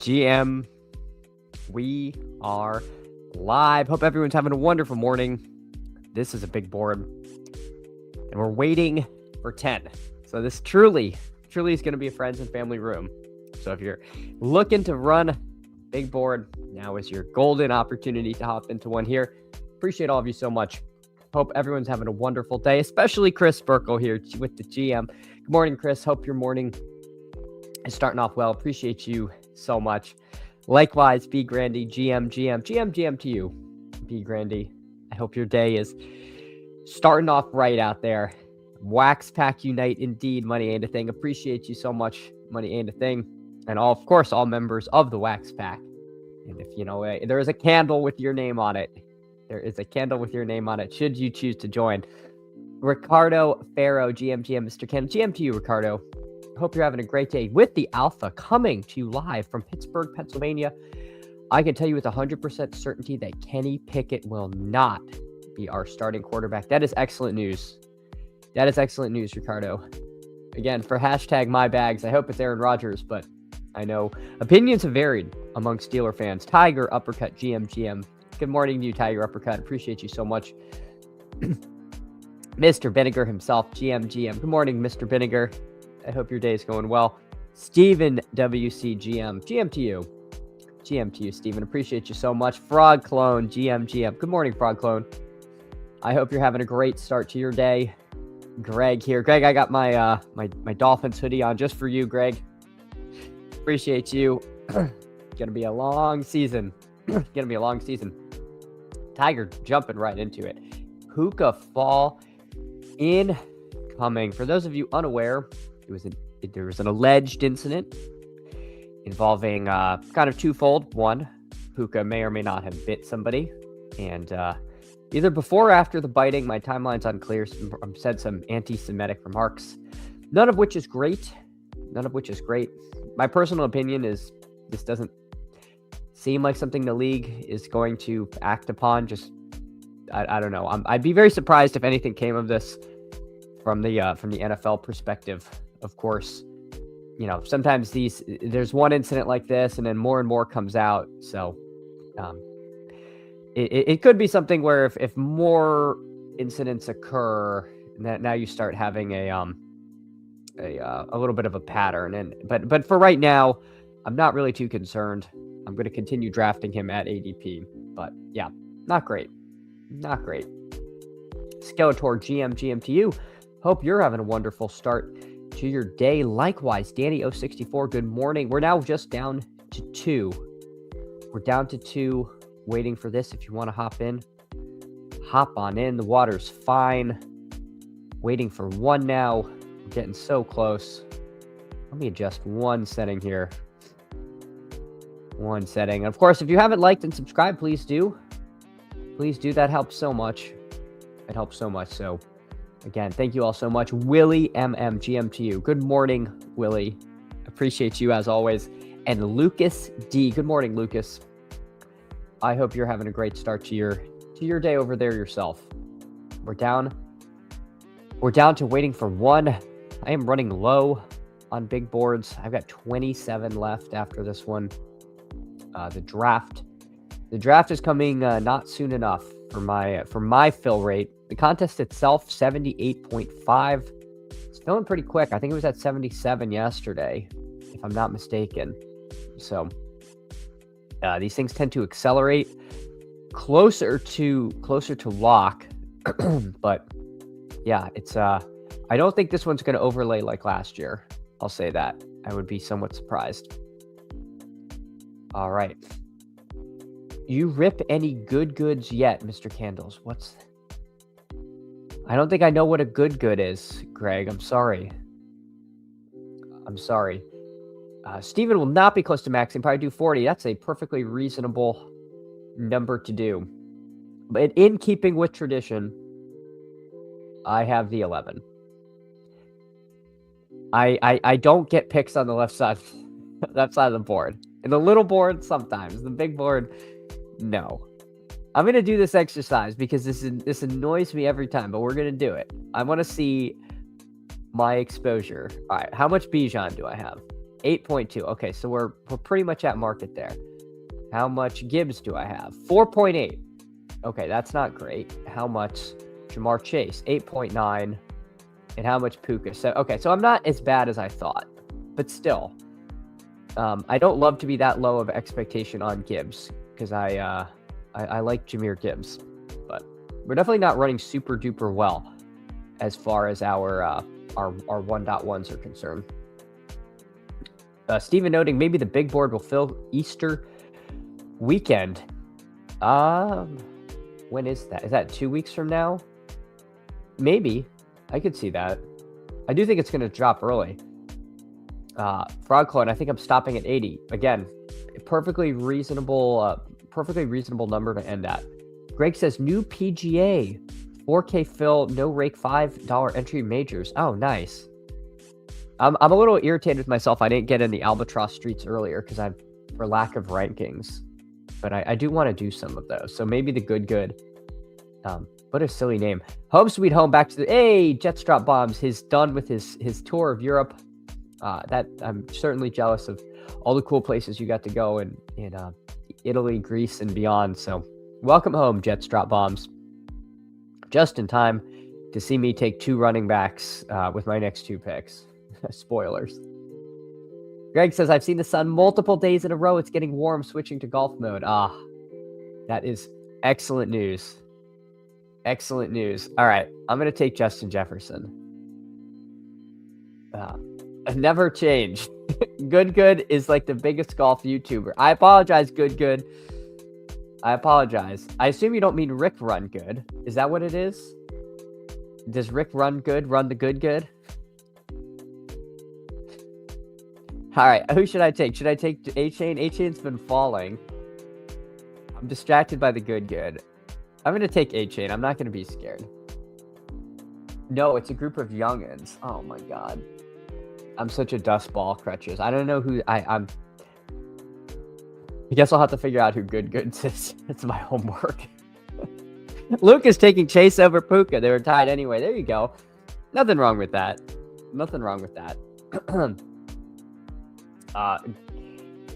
GM, we are live. Hope everyone's having a wonderful morning. This is a big board, and we're waiting for 10. So this truly is going to be a friends and family room. So if you're looking to run big board, now is your golden opportunity to hop into one here. Appreciate all of you so much. Hope everyone's having a wonderful day, especially Chris Burkle here with the GM. Good morning, Chris. Hope your morning is starting off well. Appreciate you so much. Likewise, B Grandy, GM to you, B Grandy. I hope your day is starting off right out there. Wax Pack Unite, indeed, Money Ain't a Thing. Appreciate you so much, Money Ain't a Thing. And of course, all members of the Wax Pack. And if you know, there is a candle with your name on it. There is a candle with your name on it, should you choose to join. Ricardo Farrow, GM, Mr. Candle. GM to you, Ricardo. Hope you're having a great day with the Alpha coming to you live from Pittsburgh, Pennsylvania. I can tell you with 100% certainty that Kenny Pickett will not be our starting quarterback. That is excellent news. That is excellent news, Ricardo. Again, for hashtag my bags, I hope it's Aaron Rodgers, but I know opinions have varied among Steeler fans. Tiger Uppercut, GM. Good morning to you, Tiger Uppercut. Appreciate you so much. Mr. Vinegar himself, GM. Good morning, Mr. Vinegar. I hope your day is going well. Steven WC, GM to you. GM to you, Steven. Appreciate you so much. Frog Clone, GM. Good morning, Frog Clone. I hope you're having a great start to your day. Greg here. Greg, I got my my Dolphins hoodie on just for you, Greg. Appreciate you. Gonna be a long season. Tiger jumping right into it. Hookah Fall incoming. For those of you unaware, there was an alleged incident involving kind of twofold. One, Hookah may or may not have bit somebody, and either before or after the biting, my timeline's unclear. Said some anti-Semitic remarks, none of which is great. My personal opinion is this doesn't seem like something the league is going to act upon. Just I don't know. I'd be very surprised if anything came of this from the NFL perspective. Of course, you know, sometimes there's one incident like this and then more and more comes out. So it could be something where if more incidents occur, now you start having a little bit of a pattern. But for right now, I'm not really too concerned. I'm going to continue drafting him at ADP. But yeah, not great. Skeletor, GM to you. Hope you're having a wonderful start to your day. Likewise, Danny064, good morning. We're now just down to 2. Waiting for this. If you want to hop on in. The water's fine. Waiting for 1 now. We're getting so close. Let me adjust one setting here. Of course, if you haven't liked and subscribed, please do. That helps so much. It helps so much. So again, thank you all so much. Willie GM to you. Good morning, Willie. Appreciate you as always. And Lucas D. Good morning, Lucas. I hope you're having a great start to your day over there yourself. We're down to waiting for 1. I am running low on big boards. I've got 27 left after this one. The draft is coming not soon enough for my fill rate. The contest itself, 78.5. It's filling pretty quick. I think it was at 77 yesterday, if I'm not mistaken. So these things tend to accelerate closer to lock. But yeah, it's I don't think this one's going to overlay like last year. I'll say that. I would be somewhat surprised. All right. You rip any goods yet, Mr. Candles? I don't think I know what a good is, Greg. I'm sorry. Steven will not be close to maxing. Probably do 40. That's a perfectly reasonable number to do. But in keeping with tradition, I have the 11. I don't get picks on the left side of the board. In the little board, sometimes. The big board, no. I'm going to do this exercise because this annoys me every time, but we're going to do it. I want to see my exposure. All right, how much Bijan do I have? 8.2. Okay, so we're pretty much at market there. How much Gibbs do I have? 4.8. Okay, that's not great. How much Jamar Chase? 8.9. And how much Puka? So okay, so I'm not as bad as I thought, but still, I don't love to be that low of expectation on Gibbs because I like Jahmyr Gibbs, but we're definitely not running super duper well as far as our 1.1s are concerned. Steven noting maybe the big board will fill Easter weekend. When is that? Is that 2 weeks from now? Maybe. I could see that. I do think it's going to drop early. Frog Clone, I think I'm stopping at 80. Again, perfectly reasonable number to end at. Greg says new PGA, 4K fill, no rake, $5 entry majors. Oh, nice. I'm a little irritated with myself. I didn't get in the Albatross Streets earlier because for lack of rankings, but I do want to do some of those. So maybe the good. What a silly name. Home Sweet Home back to the Jets drop bombs. He's done with his tour of Europe. That I'm certainly jealous of all the cool places you got to go in Italy, Greece, and beyond. So welcome home, Jets drop bombs. Just in time to see me take 2 running backs with my next 2 picks. Spoilers. Greg says, I've seen the sun multiple days in a row. It's getting warm, switching to golf mode. That is excellent news. Excellent news. All right, I'm going to take Justin Jefferson. Never change. Good is like the biggest golf YouTuber. I apologize, Good. I apologize. I assume you don't mean Rick Run Good. Is that what it is? Does Rick Run Good run the good? All right, who should I take? Should I take A-Chain? A-Chain's been falling. I'm distracted by the good. I'm going to take A-Chain. I'm not going to be scared. No, it's a group of youngins. Oh, my God. I'm such a dust ball, Crutches. I don't know who I guess I'll have to figure out who Good is. It's my homework. Luke is taking Chase over Puka. They were tied anyway. There you go. Nothing wrong with that.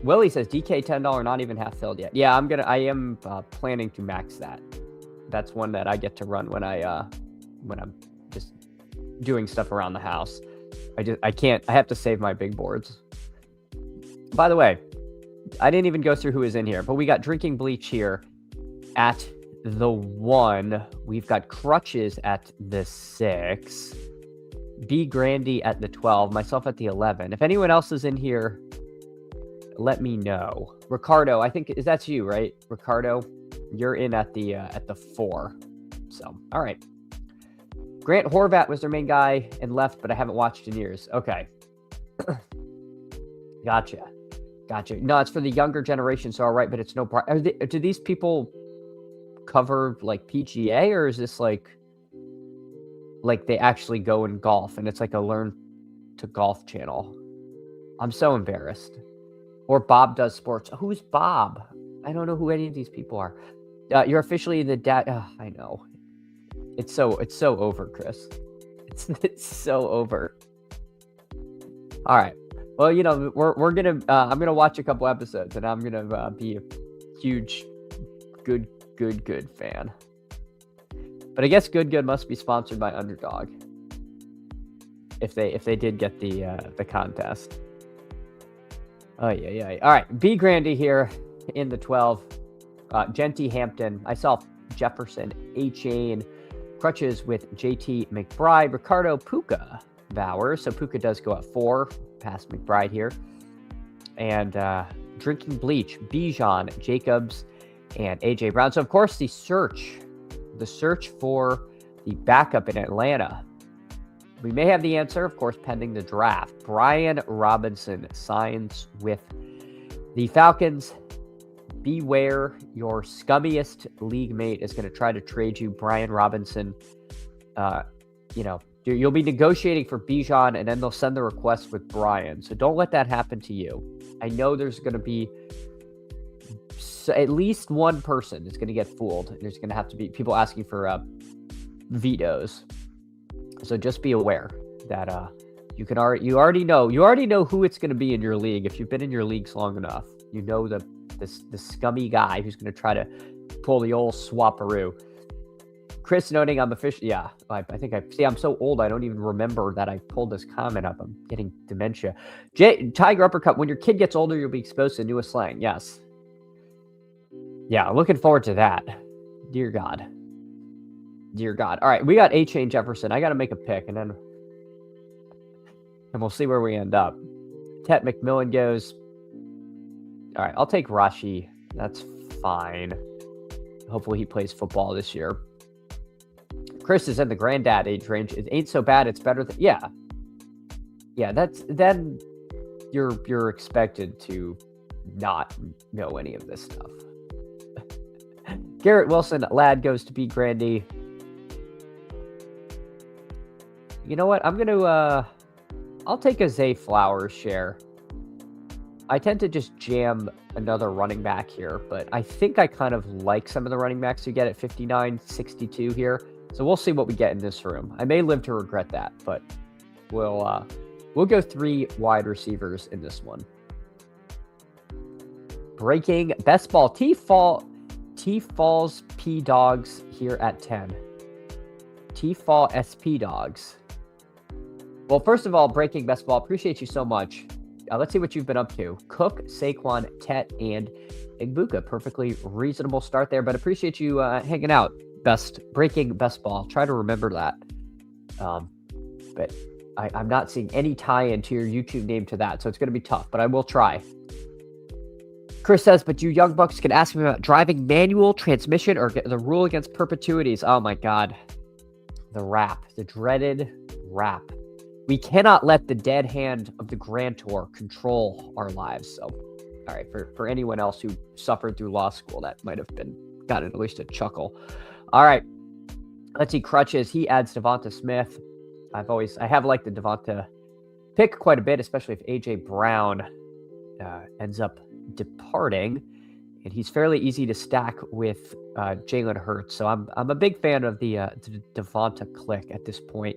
Willie says DK $10 not even half filled yet. Yeah, I am planning to max that. That's one that I get to run when I'm just doing stuff around the house. I have to save my big boards. By the way, I didn't even go through who is in here, but we got Drinking Bleach here at the 1. We've got Crutches at the 6. B Grandy at the 12. Myself at the 11. If anyone else is in here, let me know. Ricardo, I think that's you, right? Ricardo, you're in at the 4. So, all right. Grant Horvat was their main guy and left, but I haven't watched in years. Okay. Gotcha. No, it's for the younger generation, so all right, but it's no problem. Do these people cover like PGA, or is this like they actually go and golf and it's like a learn to golf channel? I'm so embarrassed. Or Bob does sports. Who's Bob? I don't know who any of these people are. You're officially the dad. I know. It's so over, Chris. It's so over. All right. Well, we're gonna. I'm gonna watch a couple episodes, and I'm gonna be a huge, good fan. But I guess good must be sponsored by Underdog. If they did get the contest. Oh yeah. All right, B Grandy here in the 12. Genty Hampton, myself, Jefferson, A-Chain, Crutches with JT McBride, Ricardo, Puka, Bowers. So Puka does go at 4, past McBride here. And Drinking Bleach, Bijan, Jacobs, and AJ Brown. So of course the search for the backup in Atlanta. We may have the answer, of course, pending the draft. Brian Robinson signs with the Falcons. Beware, your scummiest league mate is going to try to trade you Brian Robinson. You'll be negotiating for Bijan, and then they'll send the request with Brian. So don't let that happen to you. I know there's going to be at least one person is going to get fooled. There's going to have to be people asking for vetoes. So just be aware that You already know who it's going to be in your league. If you've been in your leagues long enough, you know the scummy guy who's going to try to pull the old swapperoo. Chris noting I'm officially, yeah, I think I'm so old I don't even remember that I pulled this comment up. I'm getting dementia. Tiger Uppercut, when your kid gets older, you'll be exposed to newest slang. Yes. Yeah, looking forward to that. Dear God. Dear God. All right, we got A-Chain Jefferson. I got to make a pick, and we'll see where we end up. Tet McMillan goes. All right, I'll take Rashi. That's fine. Hopefully he plays football this year. Chris is in the granddad age range. It ain't so bad. It's better than yeah. Then you're expected to not know any of this stuff. Garrett Wilson, lad goes to B Grandy. You know what? I'm gonna I'll take a Zay Flowers share. I tend to just jam another running back here, but I think I kind of like some of the running backs you get at 59.62 here. So we'll see what we get in this room. I may live to regret that, but we'll go 3 wide receivers in this one. Breaking best ball. T Falls P Dogs here at 10. T Fall SP Dogs. Well, first of all, breaking best ball. Appreciate you so much. Let's see what you've been up to. Cook, Saquon, Tet, and Igbuka. Perfectly reasonable start there, but appreciate you hanging out. Breaking best ball. Try to remember that. But I'm not seeing any tie-in to your YouTube name to that, so it's going to be tough, but I will try. Chris says, but you young bucks can ask me about driving manual transmission or the rule against perpetuities. Oh my God. The dreaded rap. We cannot let the dead hand of the grantor control our lives. So, all right, for anyone else who suffered through law school, that might have gotten at least a chuckle. All right, let's see. Crutches. He adds Devonta Smith. I have liked the Devonta pick quite a bit, especially if AJ Brown ends up departing, and he's fairly easy to stack with Jalen Hurts. So I'm a big fan of the Devonta click at this point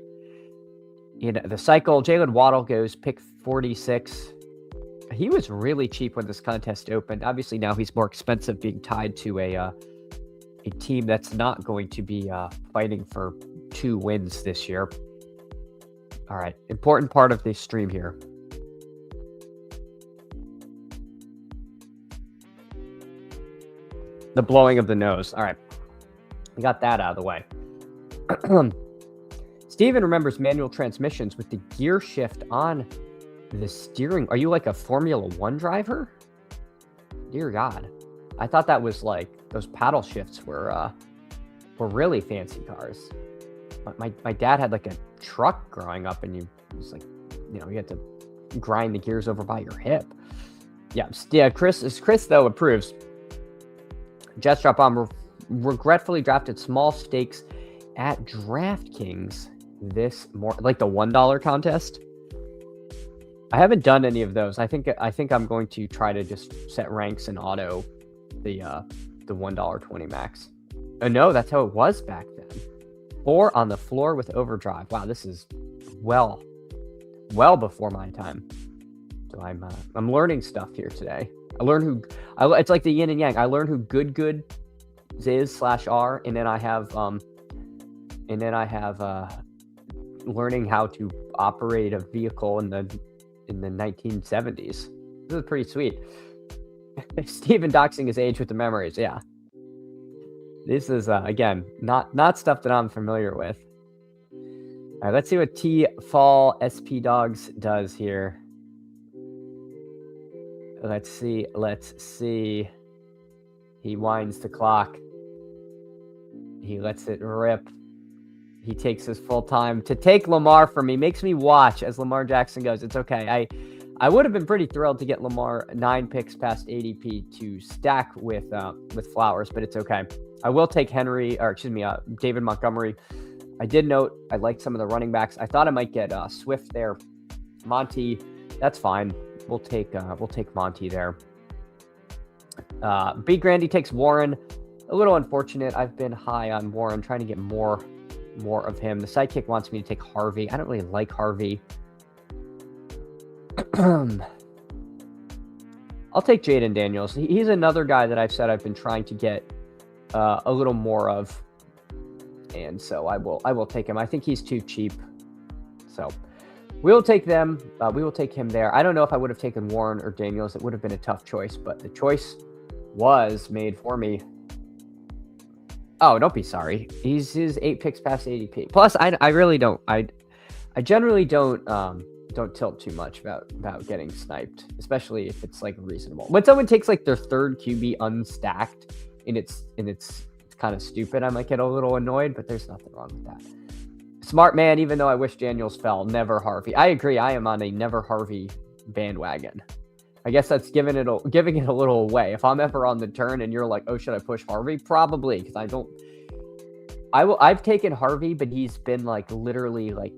in the cycle. Jalen Waddle goes pick 46. He was really cheap when this contest opened. Obviously now he's more expensive, being tied to a team that's not going to be fighting for 2 wins this year. All right, important part of this stream here. The blowing of the nose. All right, we got that out of the way. Steven remembers manual transmissions with the gear shift on the steering. Are you like a Formula 1 driver? Dear God. I thought that was like those paddle shifts were really fancy cars. My dad had like a truck growing up, and it was like, you had to grind the gears over by your hip. Yeah. Chris though approves. Jets drop on regretfully drafted small stakes at DraftKings this like the $1 contest. I haven't done any of those. I think I'm going to try to just set ranks and auto the $1.20 max. Oh no, that's how it was back then. 4 on the floor with overdrive. Wow, this is well before my time. So I'm learning stuff here today. It's like the yin and yang. I learn who good is /R, and then I have learning how to operate a vehicle in the 1970s. This is pretty sweet. Steven doxing his age with the memories. Yeah. This is, again, not stuff that I'm familiar with. All right, let's see what T Fall SP Dogs does here. Let's see. He winds the clock. He lets it rip. He takes his full time to take Lamar from me. Makes me watch as Lamar Jackson goes. It's okay. I would have been pretty thrilled to get Lamar 9 picks past ADP to stack with Flowers, but it's okay. I will take David Montgomery. I did note I liked some of the running backs. I thought I might get Swift there. Monty, that's fine. We'll take Monty there. B Grandy takes Warren. A little unfortunate. I've been high on Warren, trying to get more of him. The sidekick wants me to take Harvey. I don't really like Harvey. I'll take Jaden Daniels. He's another guy that I've said I've been trying to get a little more of, and so I will take him. I think he's too cheap, so we'll take them. We will take him there. I don't know if I would have taken Warren or Daniels. It would have been a tough choice, but the choice was made for me. Oh, don't be sorry. He's 8 picks past ADP. Plus, I really don't. I generally don't tilt too much about getting sniped, especially if it's like reasonable. When someone takes like their third QB unstacked and it's kind of stupid, I might get a little annoyed, but there's nothing wrong with that. Smart man, even though I wish Daniels fell, never Harvey. I agree. I am on a never Harvey bandwagon. I guess that's giving it a little away. If I'm ever on the turn and you're like, oh, should I push Harvey? Probably, because I've taken Harvey, but he's been like literally like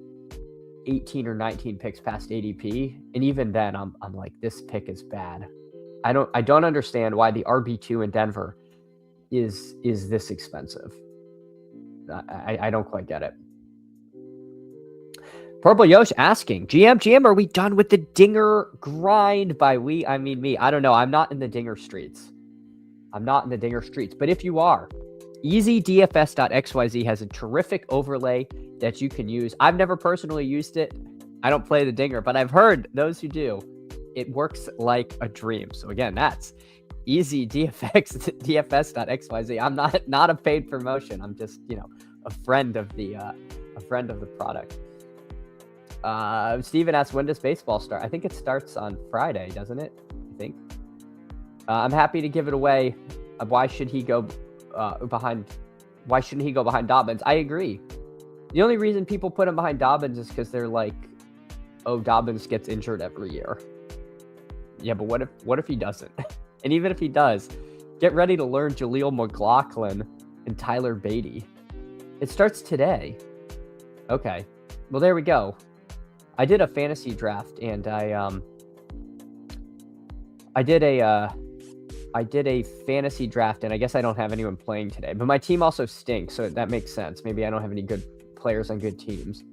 18 or 19 picks past ADP, and even then I'm like, this pick is bad. I don't understand why the RB2 in Denver is this expensive. I don't quite get it. Purple Yosh asking, GM, are we done with the Dinger grind? By we, I mean me. I don't know. I'm not in the Dinger streets. But if you are, easydfs.xyz has a terrific overlay that you can use. I've never personally used it. I don't play the Dinger, but I've heard those who do, it works like a dream. So again, that's easydfs.xyz. I'm not a paid promotion. I'm just, a friend of the product. Steven asks, when does baseball start? I think it starts on Friday, doesn't it? I think. I'm happy to give it away. Why should he go behind? Why shouldn't he go behind Dobbins? I agree. The only reason people put him behind Dobbins is because they're like, oh, Dobbins gets injured every year. Yeah, but what if he doesn't? And even if he does, get ready to learn Jaleel McLaughlin and Tyler Beatty. It starts today. Okay. Well, there we go. I did a fantasy draft, and I did a fantasy draft, and I guess I don't have anyone playing today. But my team also stinks, so that makes sense. Maybe I don't have any good players on good teams.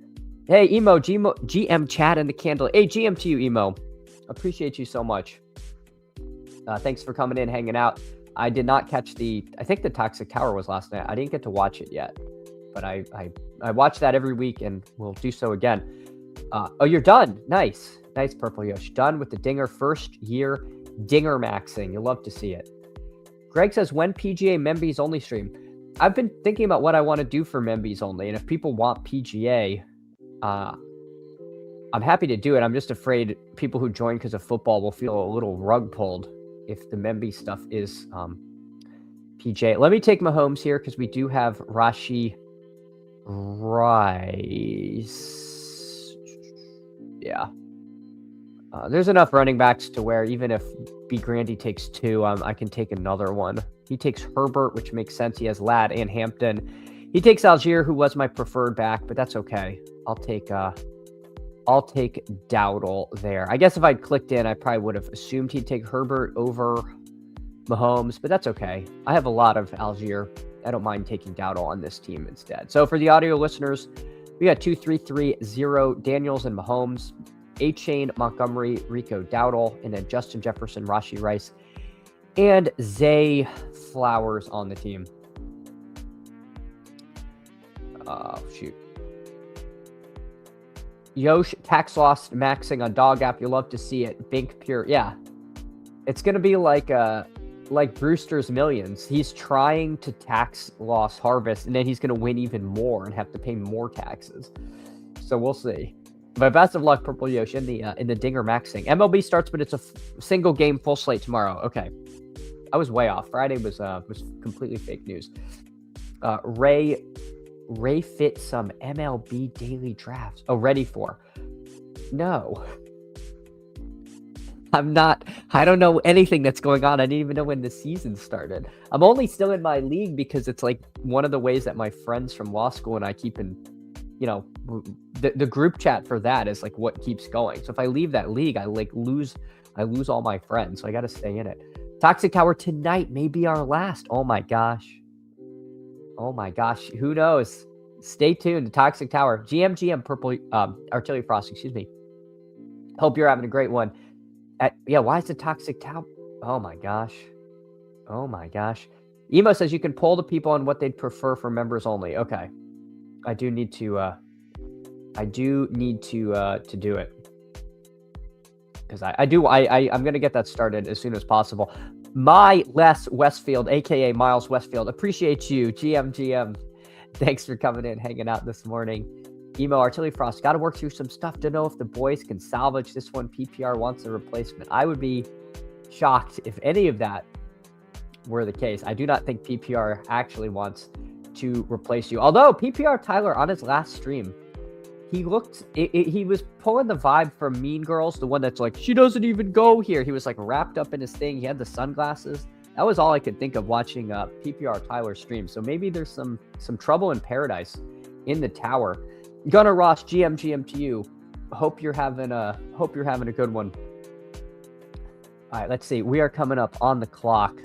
Hey, Emo, GM chat in the candle. Hey, GM to you, Emo. Appreciate you so much. Thanks for coming in, hanging out. I did not catch I think the Toxic Tower was last night. I didn't get to watch it yet, but I watch that every week, and we'll do so again. Oh, you're done. Nice, Purple Yosh. Done with the Dinger first year Dinger maxing. You'll love to see it. Greg says, when PGA Membies only stream? I've been thinking about what I want to do for Membies only, and if people want PGA, I'm happy to do it. I'm just afraid people who join because of football will feel a little rug pulled if the Memby stuff is PGA. Let me take Mahomes here because we do have Rashee Rice. Yeah. There's enough running backs to where even if B. Grandy takes 2, I can take another one. He takes Herbert, which makes sense. He has Ladd and Hampton. He takes Algier, who was my preferred back, but that's okay. I'll take Dowdle there. I guess if I'd clicked in, I probably would have assumed he'd take Herbert over Mahomes, but that's okay. I have a lot of Algier. I don't mind taking Dowdle on this team instead. So for the audio listeners, we got 2, 3, 3, 0, Daniels and Mahomes, A-Chain, Montgomery, Rico Dowdle, and then Justin Jefferson, Rashee Rice, and Zay Flowers on the team. Shoot. Yosh, tax loss maxing on Dog App. You love to see it. Bink Pure. Yeah. It's going to be like Brewster's Millions. He's trying to tax loss harvest, and then he's going to win even more and have to pay more taxes. So we'll see. But best of luck, Purple Yosh, in the Dinger maxing. MLB starts, but it's a single game full slate tomorrow. Okay. I was way off. Friday was completely fake news. Ray fit some MLB daily drafts. Oh, ready for? No. I don't know anything that's going on. I didn't even know when the season started. I'm only still in my league because it's like one of the ways that my friends from law school and I keep in, the group chat for that is like what keeps going. So if I leave that league, I lose all my friends. So I got to stay in it. Toxic Tower tonight may be our last. Oh my gosh. Who knows? Stay tuned to Toxic Tower. GM Purple Artillery Frost, excuse me. Hope you're having a great one. Yeah, why is the toxic towel? Oh my gosh. Oh my gosh. Emo says you can poll the people on what they'd prefer for members only. Okay. I do need to do it. Because I'm gonna get that started as soon as possible. My Les Westfield, aka Miles Westfield, appreciate you, GM. Thanks for coming in, hanging out this morning. Emo Artillery Frost, got to work through some stuff to know if the boys can salvage this one. PPR wants a replacement. I would be shocked if any of that were the case. I do not think PPR actually wants to replace you. Although PPR Tyler on his last stream, he looked, he was pulling the vibe from Mean Girls, the one that's like, she doesn't even go here. He was like wrapped up in his thing. He had the sunglasses. That was all I could think of watching PPR Tyler stream. So maybe there's some trouble in paradise in the tower. Gunnar Ross, GM to you. Hope you're having a good one. All right, let's see. We are coming up on the clock.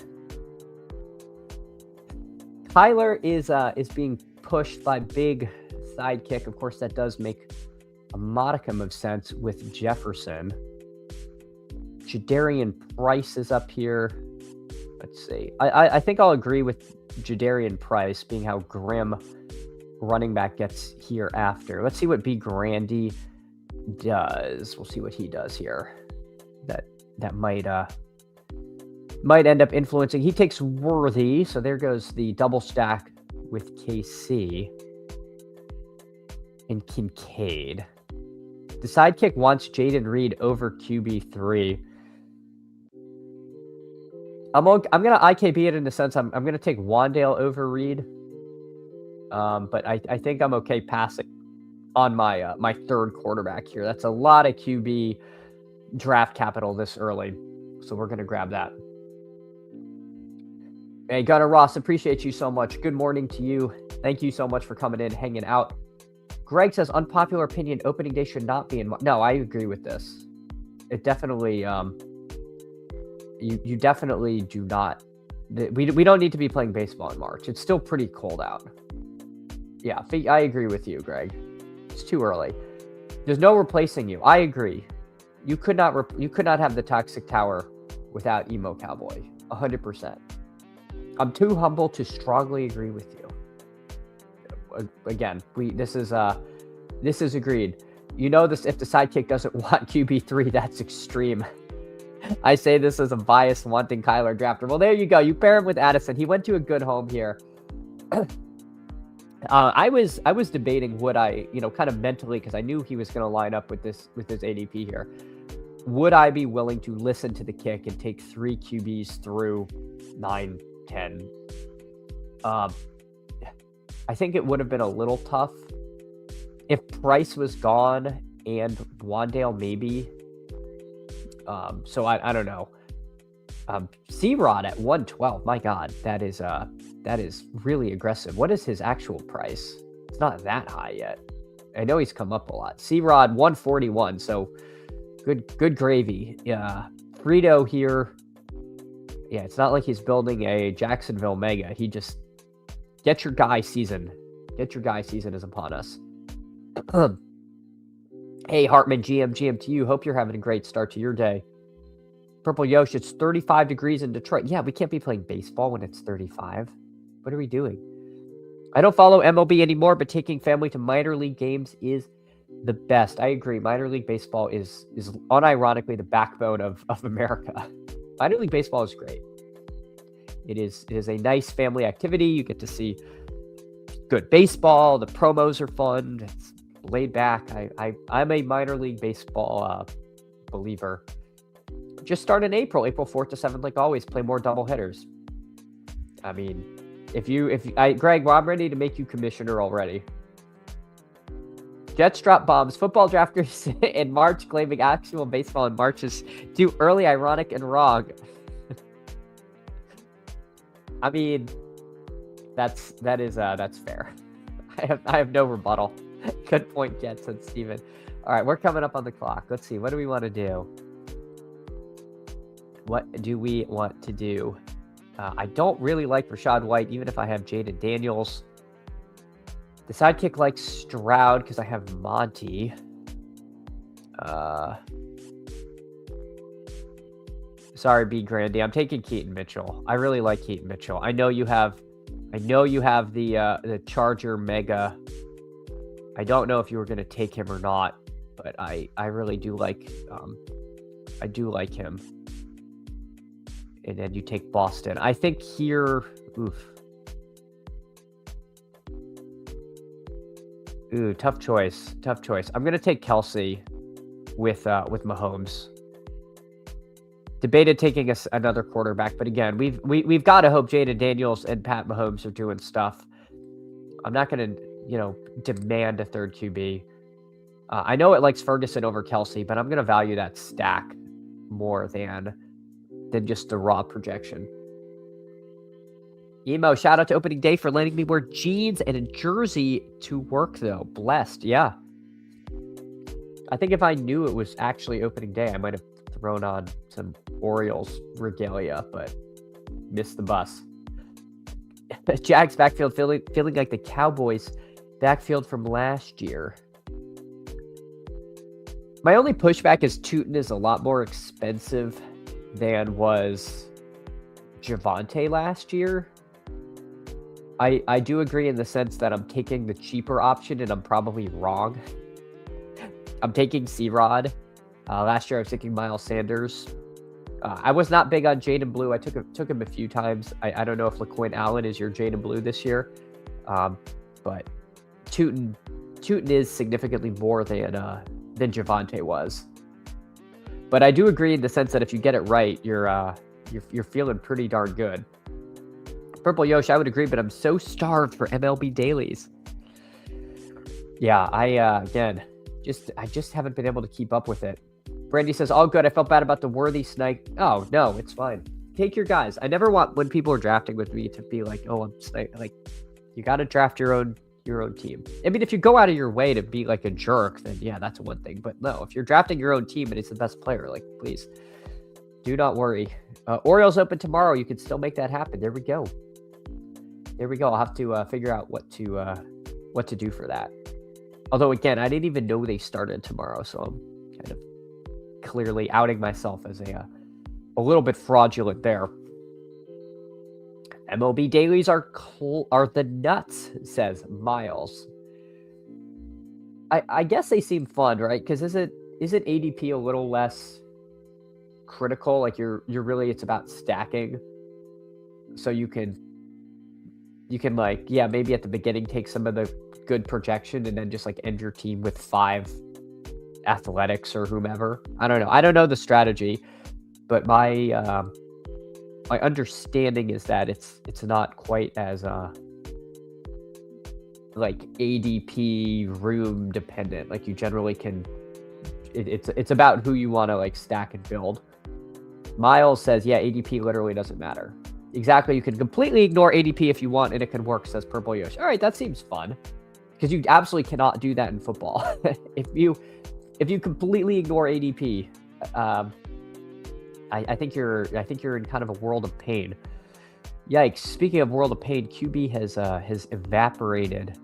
Tyler is being pushed by Big Sidekick. Of course, that does make a modicum of sense with Jefferson. Jadarian Price is up here. Let's see. I think I'll agree with Jadarian Price, being how grim running back gets here after. Let's see what B. Grandy does. We'll see what he does here. That might end up influencing. He takes Worthy, so there goes the double stack with KC and Kincaid. The Sidekick wants Jaden Reed over QB3. I'm gonna IKB it in the sense I'm gonna take Wandale over Reed. But I think I'm okay passing on my my third quarterback here. That's a lot of QB draft capital this early, so we're gonna grab that. Hey, Gunnar Ross, appreciate you so much. Good morning to you. Thank you so much for coming in, hanging out. Greg says unpopular opinion: opening day should not be in. No, I agree with this. It definitely you definitely do not. We don't need to be playing baseball in March. It's still pretty cold out. Yeah, I agree with you, Greg. It's too early. There's no replacing you. I agree. You could not have the Toxic Tower without Emo Cowboy. 100%. I'm too humble to strongly agree with you. Again, this is agreed. You know this. If the Sidekick doesn't want QB3, that's extreme. I say this as a biased wanting Kyler drafter. Well, there you go. You pair him with Addison. He went to a good home here. I was debating would I, kind of mentally, because I knew he was going to line up with this ADP here. Would I be willing to listen to the kick and take 3 QBs through 9, 10? I think it would have been a little tough if Price was gone and Wandale maybe. So I don't know. C-Rod at 112. My God, that is really aggressive. What is his actual price? It's not that high yet. I know he's come up a lot. C-Rod 141. So good gravy. Yeah, Frito here. Yeah, it's not like he's building a Jacksonville mega. He just get your guy season. Get your guy season is upon us. Hey, Hartman, GM to you. Hope you're having a great start to your day. Purple Yosh, it's 35 degrees in Detroit. Yeah, we can't be playing baseball when it's 35. What are we doing? I don't follow MLB anymore, but taking family to minor league games is the best. I agree. Minor league baseball is unironically the backbone of America. Minor league baseball is great. It is a nice family activity. You get to see good baseball. The promos are fun. It's laid back. I'm a minor league baseball believer. Just start in April 4th to 7th, like always. Play more double headers. I mean, Greg, well, I'm ready to make you commissioner already. Jets drop bombs. Football drafters in March claiming actual baseball in March is too early, ironic, and wrong. I mean, that's fair. I have no rebuttal. Good point, Jets, and Steven. All right, we're coming up on the clock. Let's see. What do we want to do? What do we want to do? I don't really like Rachaad White, even if I have Jaden Daniels. The Sidekick likes Stroud because I have Monty. Sorry, B. Grandy. I'm taking Keaton Mitchell. I really like Keaton Mitchell. I know you have the Charger Mega. I don't know if you were going to take him or not, but I really do like him. And then you take Boston. I think here, tough choice. I'm going to take Kelce with Mahomes. Debated taking another quarterback, but again, we've got to hope Jaden Daniels and Pat Mahomes are doing stuff. I'm not going to, demand a third QB. I know it likes Ferguson over Kelce, but I'm going to value that stack more than just the raw projection. Emo, shout out to opening day for letting me wear jeans and a jersey to work, though. Blessed, yeah. I think if I knew it was actually opening day, I might have thrown on some Orioles regalia, but missed the bus. Jags backfield feeling like the Cowboys backfield from last year. My only pushback is Tootin is a lot more expensive than was Javonte last year. I do agree in the sense that I'm taking the cheaper option, and I'm probably wrong. I'm taking C-Rod. Last year I was taking Miles Sanders. I was not big on Jaden Blue. I took him a few times. I don't know if LaQuinn Allen is your Jaden Blue this year, but Tootin is significantly more than Javonte was. But I do agree in the sense that if you get it right, you're feeling pretty darn good. Purple Yosh, I would agree, but I'm so starved for MLB dailies. Yeah, I just haven't been able to keep up with it. Brandy says, all good. I felt bad about the Worthy Snipe. Oh, no, it's fine. Take your guys. I never want, when people are drafting with me, to be like, oh, I'm Snipe. Like, you got to draft your own team. I mean, if you go out of your way to be like a jerk, then yeah, that's one thing. But no, if you're drafting your own team and it's the best player, like, please, do not worry. Orioles open tomorrow. You can still make that happen. There we go. I'll have to figure out what to do for that. Although, again, I didn't even know they started tomorrow, so I'm kind of clearly outing myself as a little bit fraudulent there. MLB dailies are the nuts, says Miles. I guess they seem fun, right? Because isn't ADP a little less critical? Like you're really, it's about stacking, so you can like, yeah, maybe at the beginning take some of the good projection and then just like end your team with 5 athletics or whomever. I don't know the strategy, but my understanding is that it's not quite as like ADP room dependent. Like you generally can, it's about who you want to like stack and build. Miles says, yeah, ADP literally doesn't matter. Exactly. You can completely ignore ADP if you want, and it can work, says Purple Yosh. All right, that seems fun, because you absolutely cannot do that in football. If you completely ignore ADP, I think you're in kind of a world of pain. Yikes! Speaking of world of pain, QB has evaporated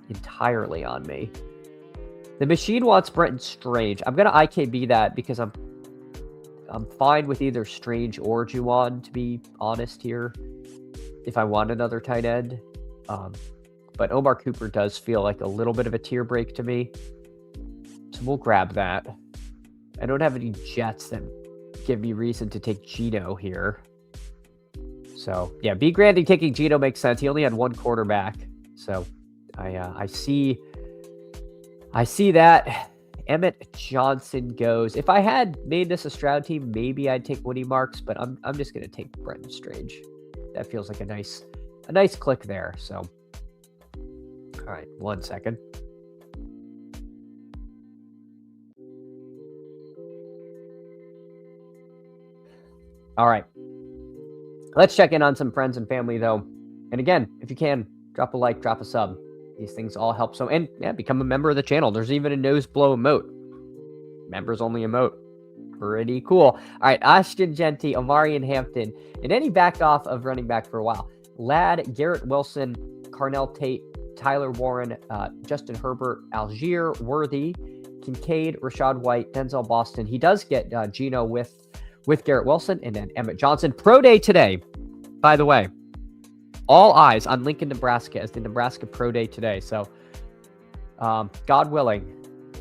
entirely on me. The machine wants Brenton Strange. I'm gonna IKB that because I'm fine with either Strange or Juwan, to be honest here, if I want another tight end. But Omar Cooper does feel like a little bit of a tier break to me, so we'll grab that. I don't have any Jets that give me reason to take Geno here. So, yeah, B. Grandy taking Geno makes sense. He only had one quarterback, so I see that. Emmett Johnson goes. If I had made this a Stroud team, maybe I'd take Woody Marks, but I'm just gonna take Brenton Strange. That feels like a nice click there. So, all right, 1 second. All right, let's check in on some friends and family though. And again, if you can, drop a like, drop a sub. These things all help. So, and yeah, become a member of the channel. There's even a nose blow emote. Members only emote. Pretty cool. All right, Ashton Genty, Amarian Hampton, and then he backed off of running back for a while. Ladd, Garrett Wilson, Carnell Tate, Tyler Warren, Justin Herbert, Algier, Worthy, Kincaid, Rashad White, Denzel Boston. He does get Geno with with Garrett Wilson and then Emmett Johnson. Pro Day today, by the way. All eyes on Lincoln, Nebraska as the Nebraska Pro Day today. So, God willing,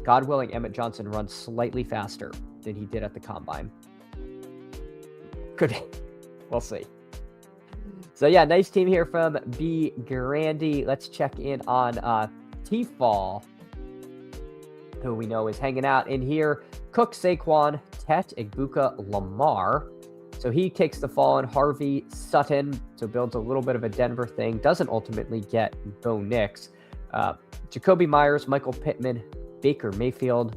Emmett Johnson runs slightly faster than he did at the Combine. Could we'll see. So yeah, nice team here from B. Grandy. Let's check in on T-Fall, who we know is hanging out in here. Cook, Saquon, Tet, Igbuka, Lamar. So he takes the fall on Harvey Sutton, so builds a little bit of a Denver thing. Doesn't ultimately get Bo Nix. Jacoby Myers, Michael Pittman, Baker Mayfield,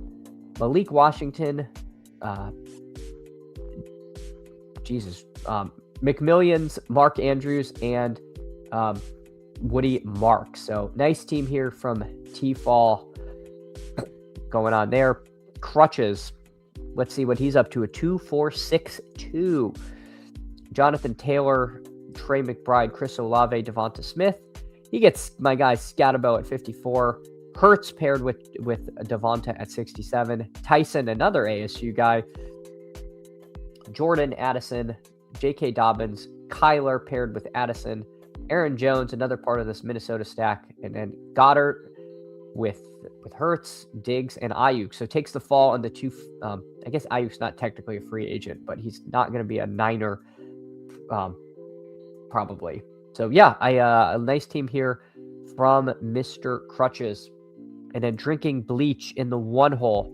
Malik Washington, McMillions, Mark Andrews, and Woody Mark. So nice team here from T-Fall going on there. Crutches. Let's see what he's up to. A 2.462. Jonathan Taylor, Trey McBride, Chris Olave, Devonta Smith. He gets my guy Scatabo at 54. Hurts paired with Devonta at 67. Tyson, another ASU guy. Jordan Addison, J.K. Dobbins, Kyler paired with Addison. Aaron Jones, another part of this Minnesota stack. And then Goddard with Hurts, Diggs, and Ayuk. So takes the fall on the two. I guess Ayuk's not technically a free agent, but he's not going to be a Niner, probably. So yeah, a nice team here from Mr. Crutches. And then drinking bleach in the one hole.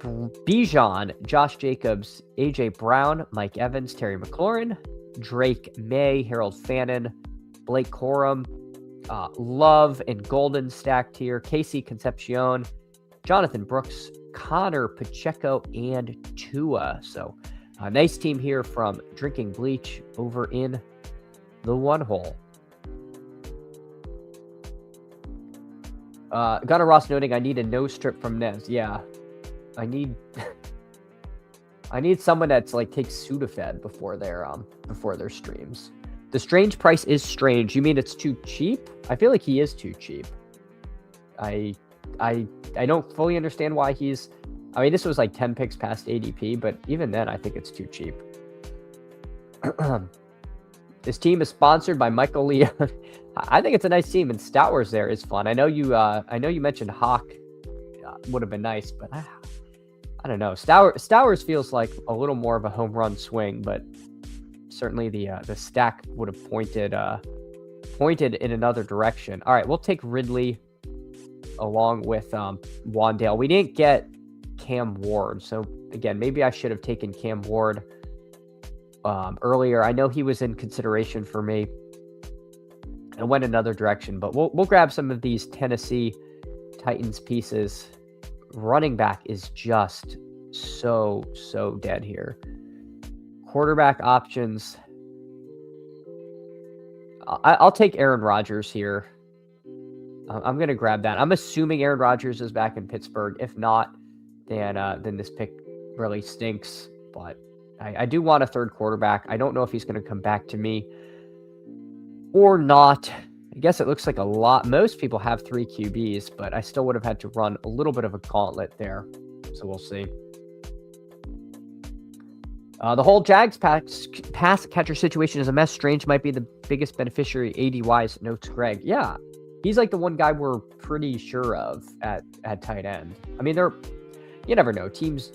Bijan, Josh Jacobs, AJ Brown, Mike Evans, Terry McLaurin, Drake May, Harold Fannin, Blake Corum, Love and Golden stacked here. Casey Concepcion, Jonathan Brooks, Connor Pacheco, and Tua. So a nice team here from Drinking Bleach over in the one hole. Gunnar Ross noting, I need a no strip from Nez. Yeah, I need someone that's like takes Sudafed before their streams. The strange price is strange. You mean it's too cheap? I feel like he is too cheap. I don't fully understand why he's. I mean, this was like 10 picks past ADP, but even then, I think it's too cheap. This team is sponsored by Michael Lee. I think it's a nice team, and Stowers there is fun. I know you mentioned Hawk would have been nice, but I don't know. Stowers feels like a little more of a home run swing, but certainly the stack would have pointed in another direction. All right, we'll take Ridley along with Wandale. We didn't get Cam Ward, so again, maybe I should have taken Cam Ward earlier. I know he was in consideration for me and went another direction, but we'll grab some of these Tennessee Titans pieces. Running back is just so dead here. Quarterback options. I'll take Aaron Rodgers here. I'm going to grab that. I'm assuming Aaron Rodgers is back in Pittsburgh. If not, then this pick really stinks. But I do want a third quarterback. I don't know if he's going to come back to me or not. I guess it looks like a lot. Most people have 3 QBs, but I still would have had to run a little bit of a gauntlet there. So we'll see. The whole Jags pass catcher situation is a mess. Strange might be the biggest beneficiary AD-wise, notes Greg. Yeah, he's like the one guy we're pretty sure of at tight end. I mean, you never know. Teams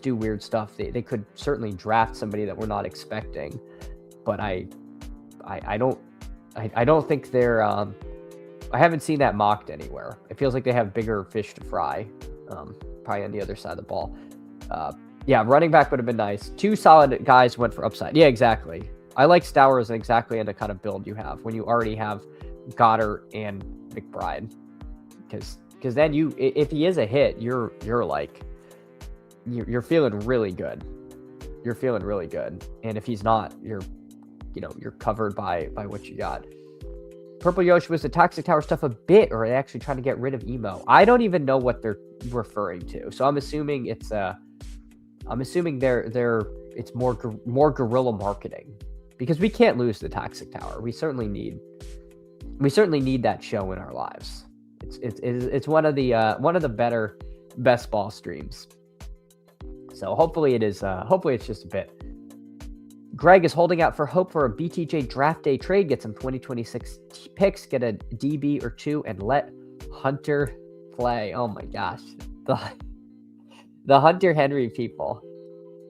do weird stuff. They could certainly draft somebody that we're not expecting, but I don't think they're. I haven't seen that mocked anywhere. It feels like they have bigger fish to fry. Probably on the other side of the ball. Yeah, running back would have been nice. 2 solid guys went for upside. Yeah, exactly. I like Stowers exactly in the kind of build you have when you already have Goddard and McBride, because then if he is a hit, you're feeling really good. You're feeling really good, and if he's not, you're covered by what you got. Purple Yoshi, was the Toxic Tower stuff a bit, or are they actually trying to get rid of Emo? I don't even know what they're referring to, so I'm assuming it's it's more guerrilla marketing, because we can't lose the Toxic Tower. We certainly need that show in our lives. It's one of the better best ball streams. So hopefully it is. Hopefully it's just a bit. Greg is holding out for hope for a BTJ draft day trade. Get some 2026 picks, get a DB or two, and let Hunter play. Oh my gosh, the Hunter Henry people,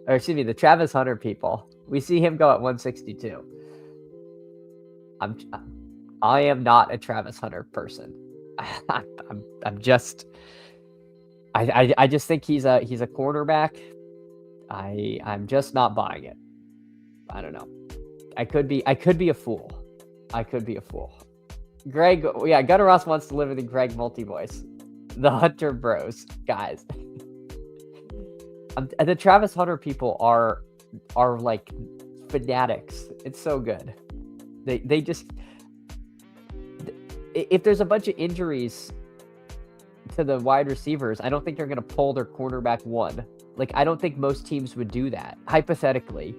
or excuse me, the Travis Hunter people. We see him go at 162. I am not a Travis Hunter person. I'm just. I just think he's a cornerback. I'm just not buying it. I don't know. I could be a fool. Greg, yeah, Gunnar Ross wants to live in the Greg multi-voice. The Hunter Bros, guys. The Travis Hunter people are like fanatics. It's so good. They just, if there's a bunch of injuries to the wide receivers, I don't think they're gonna pull their cornerback one. Like, I don't think most teams would do that. Hypothetically,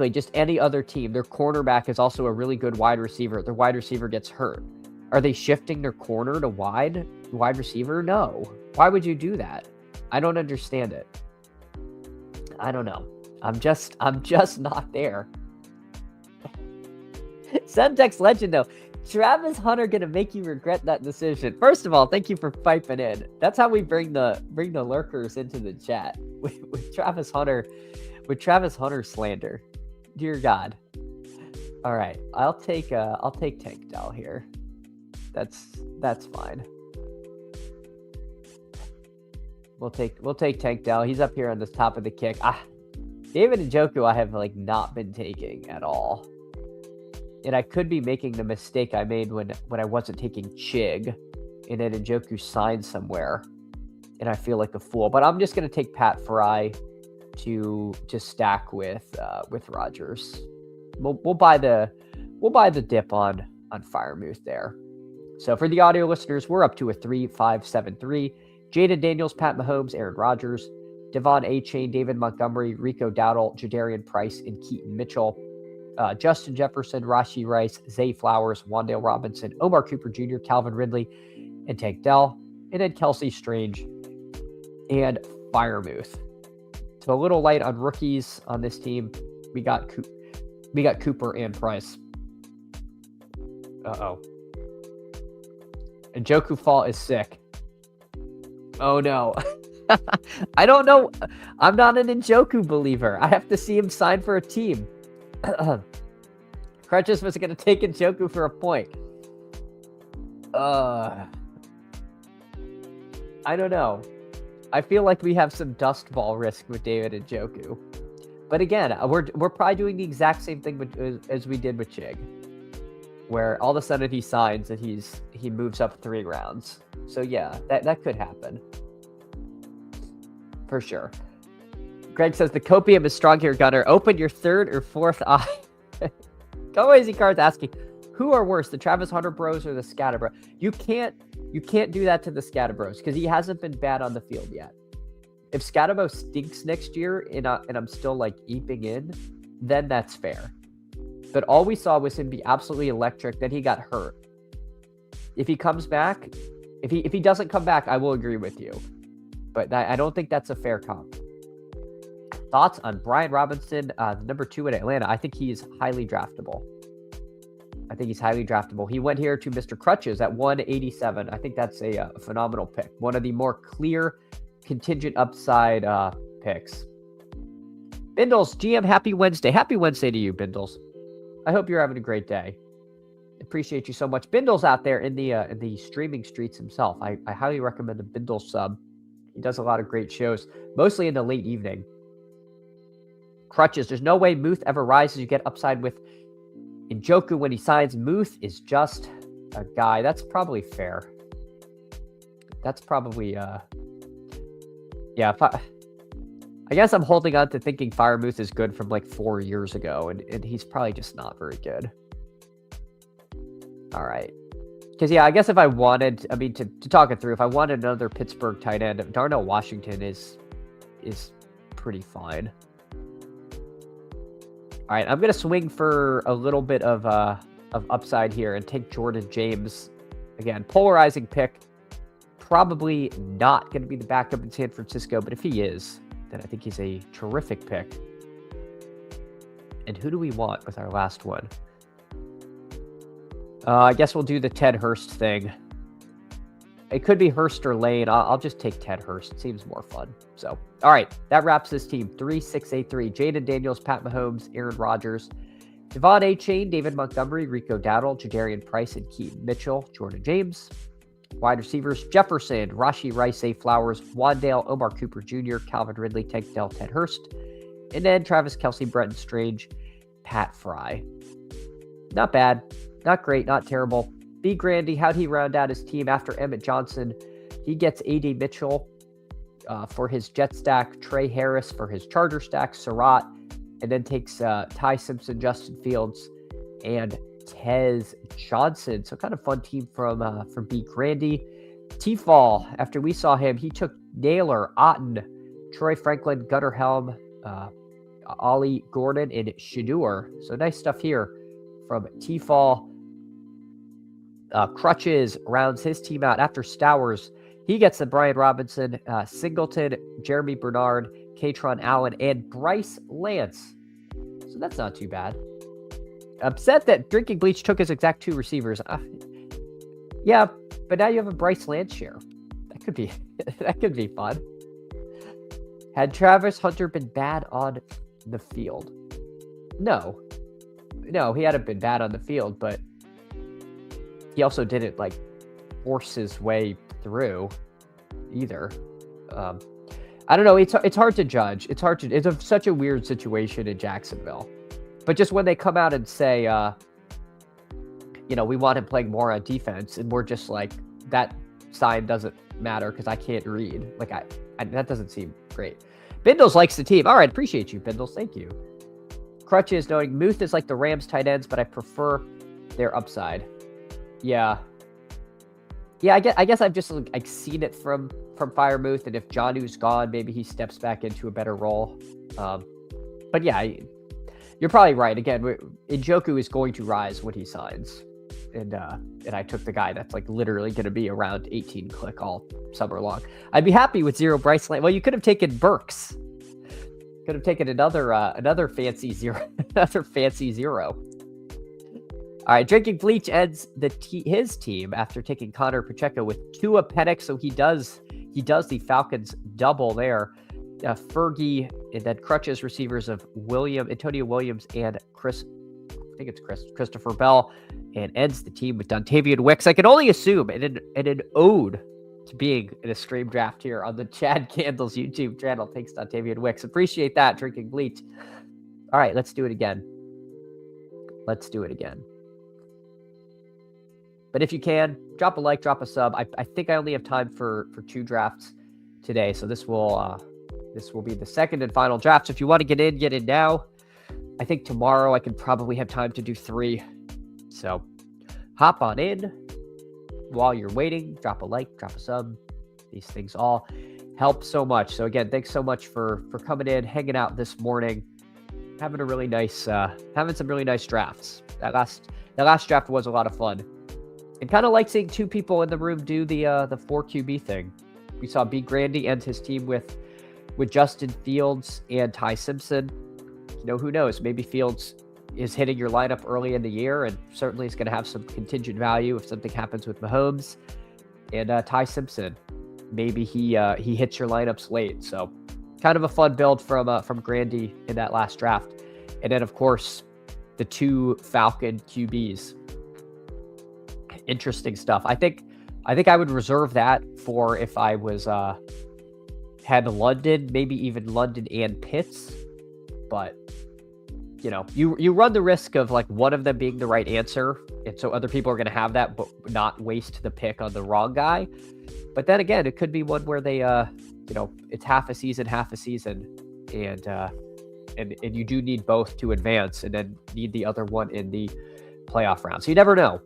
just any other team, their cornerback is also a really good wide receiver. Their wide receiver gets hurt. Are they shifting their corner to wide receiver? No. Why would you do that? I don't understand it. I don't know. I'm just not there. Semtex Legend, though. Travis Hunter gonna make you regret that decision. First of all, thank you for piping in. That's how we bring the lurkers into the chat with Travis Hunter. With Travis Hunter slander. Dear God. All right. I'll take Tank Dell here. That's fine. We'll take Tank Dell. He's up here on the top of the kick. David Njoku I have not been taking at all. And I could be making the mistake I made when I wasn't taking Chig and then Njoku signed somewhere. And I feel like a fool. But I'm just gonna take Pat Fry to stack with Rodgers. We'll buy the dip on Freiermuth there. So for the audio listeners, we're up to a 3-5-7-3. Jaden Daniels, Pat Mahomes, Aaron Rodgers, Devon Achane, David Montgomery, Rico Dowdle, Jadarian Price, and Keaton Mitchell. Justin Jefferson, Rashee Rice, Zay Flowers, Wan'Dale Robinson, Omar Cooper Jr., Calvin Ridley, and Tank Dell, and then Kelsey Strange and Freiermuth. So a little light on rookies on this team. We got Cooper and Price. Uh-oh. Njoku Fall is sick. Oh no. I don't know. I'm not an Njoku believer. I have to see him sign for a team. Crutches was going to take Njoku for a point. I don't know. I feel like we have some dust ball risk with David Njoku. But again, we're probably doing the exact same thing as we did with Chig, where all of a sudden he signs and he moves up 3 rounds. So yeah, that could happen. For sure. Greg says the copium is strong here, Gunner. Open your third or fourth eye. Go Easy Cards asking, who are worse, the Travis Hunter Bros or the Scatter Bros? You can't do that to the Scatter Bros because he hasn't been bad on the field yet. If Scatabo stinks next year and I'm still eeping in, then that's fair. But all we saw was him be absolutely electric. Then he got hurt. If he comes back, if he doesn't come back, I will agree with you. But I don't think that's a fair comp. Thoughts on Brian Robinson, number 2 at Atlanta? I think he's highly draftable. He went here to Mr. Crutches at 187. I think that's a phenomenal pick. One of the more clear contingent upside picks. Bindles, GM, happy Wednesday. Happy Wednesday to you, Bindles. I hope you're having a great day. Appreciate you so much. Bindles out there in the streaming streets himself. I highly recommend the Bindles sub. He does a lot of great shows, mostly in the late evening. Crutches, there's no way Muth ever rises. You get upside with Njoku when he signs. Muth is just a guy. That's probably fair. That's probably, yeah. I guess I'm holding on to thinking Freiermuth is good from 4 years ago, and he's probably just not very good. All right. Because, yeah, I guess if I wanted, to talk it through, if I wanted another Pittsburgh tight end, Darnell Washington is pretty fine. All right, I'm going to swing for a little bit of upside here and take Jordan James. Again, polarizing pick. probably not going to be the backup in San Francisco, but if he is, then I think he's a terrific pick. And who do we want with our last one? I guess we'll do the Ted Hurst thing. It could be Hurst or Lane. I'll just take Ted Hurst. It seems more fun. So, all right, that wraps this team. 3-6-8-3. Jaden Daniels, Pat Mahomes, Aaron Rodgers, Devon Achane, David Montgomery, Rico Dowdle, Jadarian Price, and Keaton Mitchell, Jordan James. Wide receivers, Jefferson, Rashee Rice, Zay Flowers, Wandale, Omar Cooper Jr., Calvin Ridley, Tank Dell, Ted Hurst. And then Travis Kelce, Brenton Strange, Pat Fry. Not bad. Not great. Not terrible. B. Grandy, how'd he round out his team after Emmett Johnson? He gets A.D. Mitchell for his Jet stack, Trey Harris for his Charger stack, Surratt, and then takes Ty Simpson, Justin Fields, and Tez Johnson. So kind of fun team from B. Grandy. T-Fall, after we saw him, he took Naylor, Otten, Troy Franklin, Gunnar Helm, Ollie Gordon, and Shadur. So nice stuff here from T-Fall. Crutches rounds his team out after Stowers. He gets the Brian Robinson, Singleton, Jeremy Bernard, Katron Allen, and Bryce Lance. So that's not too bad. Upset that Drinking Bleach took his exact two receivers. Yeah, but now you have a Bryce Lance share. That could be fun. Had Travis Hunter been bad on the field? No, he hadn't been bad on the field, but he also didn't force his way through either. I don't know. It's hard to judge. It's such a weird situation in Jacksonville. But just when they come out and say, we want him playing more on defense, and we're just like, that sign doesn't matter because I can't read. That doesn't seem great. Bindles likes the team. All right, appreciate you, Bindles. Thank you. Crutches knowing Muth is like the Rams tight ends, but I prefer their upside. Yeah. I guess I've just seen it from Firemuth, and if Jonnu's gone, maybe he steps back into a better role. But yeah, you're probably right. Again, Njoku is going to rise when he signs, and I took the guy that's literally going to be around 18 click all summer long. I'd be happy with 0 Bryce Lane. Well, you could have taken Burks. Could have taken another fancy zero, another fancy 0. All right, Drinking Bleach ends his team after taking Connor Pacheco with Tua Penix. So he does the Falcons double there. Fergie, and then Crutches receivers of Antonio Williams, and Christopher Bell, and ends the team with Dontavian Wicks. I can only assume, and an ode to being in a stream draft here on the Chad Candles YouTube channel. Thanks, Dontavian Wicks. Appreciate that, Drinking Bleach. All right, let's do it again. But if you can, drop a like, drop a sub. I think I only have time for 2 drafts today, so this will be the second and final draft. So if you want to get in now. I think tomorrow I can probably have time to do 3. So hop on in while you're waiting. Drop a like, drop a sub. These things all help so much. So again, thanks so much for coming in, hanging out this morning, having some really nice drafts. That last draft was a lot of fun. And kind of like seeing 2 people in the room do the 4 QB thing. We saw B. Grandy end his team with Justin Fields and Ty Simpson. Who knows? Maybe Fields is hitting your lineup early in the year, and certainly is going to have some contingent value if something happens with Mahomes. And Ty Simpson, maybe he hits your lineups late. So kind of a fun build from Grandy in that last draft. And then of course the 2 Falcon QBs. Interesting stuff. I think I would reserve that for if I was had London, maybe even London and Pitts. But you run the risk of one of them being the right answer, and so other people are going to have that, but not waste the pick on the wrong guy. But then again, it could be one where they it's half a season, and you do need both to advance, and then need the other one in the playoff round. So you never know.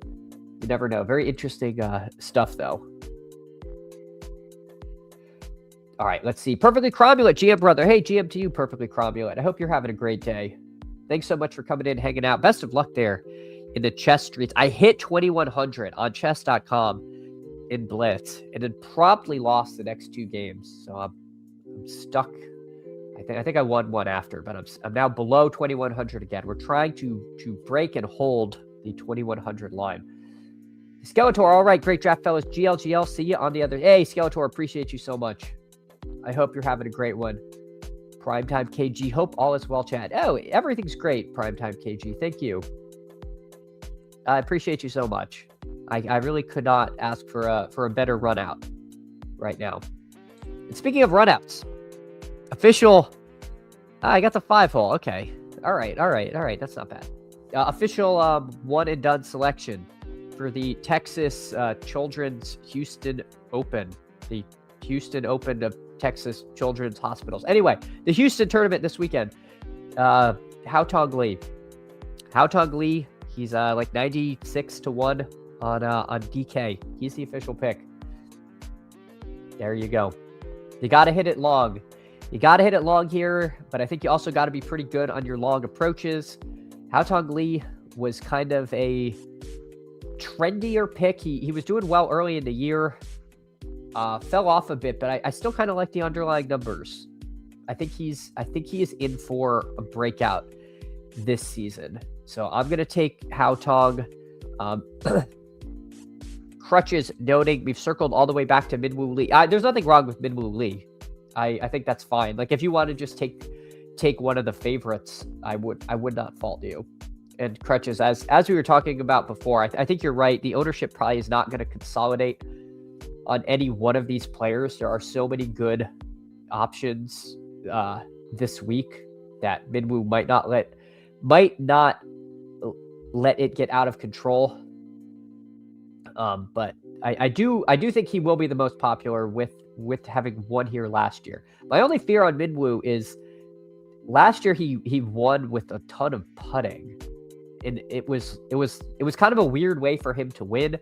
Very interesting stuff, though. All right, let's see. Perfectly Cromulent, GM brother. Hey, GM to you, Perfectly Cromulent. I hope you're having a great day. Thanks so much for coming in, hanging out. Best of luck there in the chess streets. I hit 2,100 on chess.com, in Blitz and then promptly lost the next 2 games. So I'm stuck. I think I won one after, but I'm now below 2100 again. We're trying to break and hold the 2100 line. Skeletor, all right, great draft, fellas. GLGL, see you on the other. Hey, Skeletor, appreciate you so much. I hope you're having a great one. Primetime KG, hope all is well, chat. Oh, everything's great, Primetime KG. Thank you. I appreciate you so much. I really could not ask for a better run out right now. And speaking of runouts, official. I got the 5-hole. Okay. All right. That's not bad. Official one and done selection for the Texas Children's Houston Open. The Houston Open of Texas Children's Hospitals. Anyway, the Houston tournament this weekend. Haotong Li. Haotong Li. He's like 96-1 on DK. He's the official pick. There you go. You got to hit it long. You got to hit it long here, but I think you also got to be pretty good on your long approaches. Haotong Li was kind of a trendier pick. He was doing well early in the year. Fell off a bit, but I still kind of like the underlying numbers. I think he is in for a breakout this season. So I'm going to take Haotong. Crutches noting we've circled all the way back to Minwoo Lee. There's nothing wrong with Minwoo Lee. I think that's fine. Like if you want to just take one of the favorites, I would not fault you. And Crutches, as we were talking about before, I think you're right. The ownership probably is not going to consolidate on any one of these players. There are so many good options this week that Minwoo might not let it get out of control. But I do think he will be the most popular with having won here last year. My only fear on Minwoo is last year he won with a ton of putting, and it was kind of a weird way for him to win.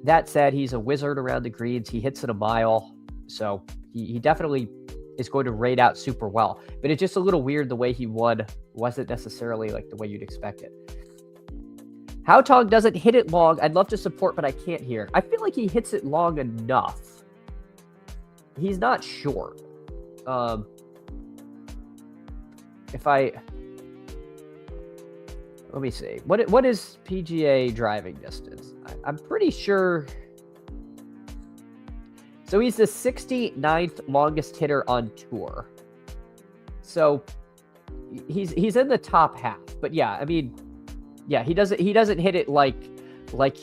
That said, he's a wizard around the greens. He hits it a mile, so he definitely is going to rate out super well. But it's just a little weird the way he won wasn't necessarily like the way you'd expect it. Haotong doesn't hit it long. I'd love to support, but I can't hear. I feel like he hits it long enough. He's not short. Let me see. What is PGA driving distance? I'm pretty sure. So he's the 69th longest hitter on tour. So he's in the top half. But yeah, I mean, yeah, he doesn't hit it like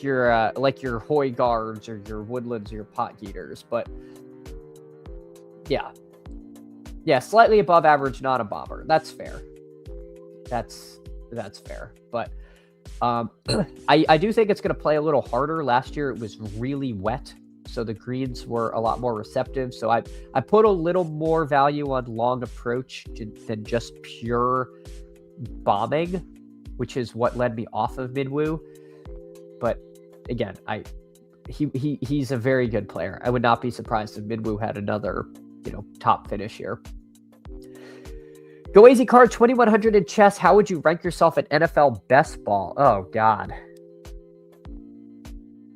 your Højgaards or your Woodlands or your Potgieters, but yeah, slightly above average, not a bomber. That's fair. That's fair. But I do think it's going to play a little harder. Last year it was really wet, so the greens were a lot more receptive. So I put a little more value on long approach than just pure bombing, which is what led me off of Minwoo. But again, he's a very good player. I would not be surprised if Minwoo had another, top finish here. Go Easy Card 2100 in chess. How would you rank yourself at NFL best ball? Oh God,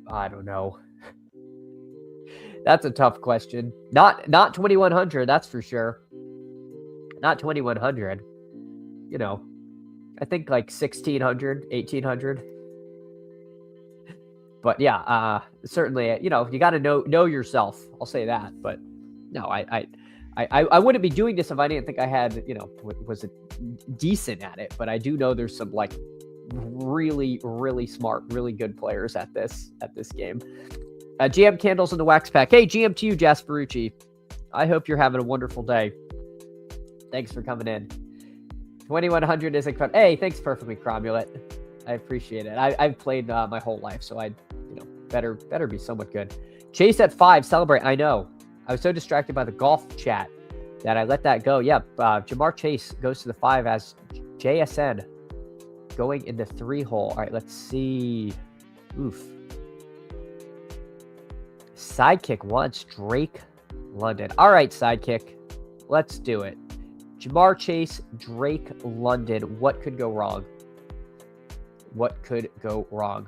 I don't know. That's a tough question. Not 2100. That's for sure. Not 2100. I think like 1600, 1800. But yeah, certainly, you got to know yourself. I'll say that. But no, I wouldn't be doing this if I didn't think I had, was decent at it. But I do know there's some like really, really smart, really good players at this game. GM Candles in the Wax Pack. Hey, GM to you, Jasperucci. I hope you're having a wonderful day. Thanks for coming in. 2100 is incredible. Hey, thanks, Perfectly Cromulent. I appreciate it. I've played my whole life, so I, better be somewhat good. Chase at 5, celebrate. I know. I was so distracted by the golf chat that I let that go. Yep, Jamar Chase goes to the 5 as JSN going in the 3-hole. All right, let's see. Oof. Sidekick wants Drake London. All right, Sidekick. Let's do it. Jamar Chase, Drake London. What could go wrong? What could go wrong?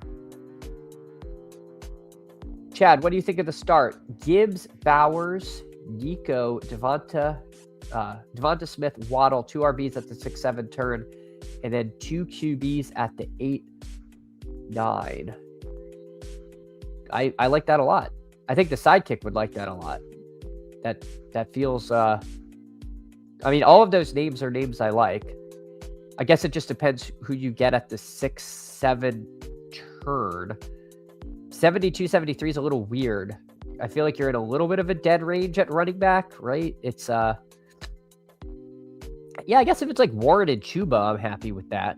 Chad, what do you think of the start? Gibbs, Bowers, Nico, Devonta Smith, Waddle, 2 RBs at the 6-7 turn, and then 2 QBs at the 8-9. I like that a lot. I think the sidekick would like that a lot. That feels I mean, all of those names are names I like. I guess it just depends who you get at the 6-7 turn. 72, 73 is a little weird. I feel like you're in a little bit of a dead range at running back, right? It's yeah, I guess if it's like Warren and Chuba, I'm happy with that.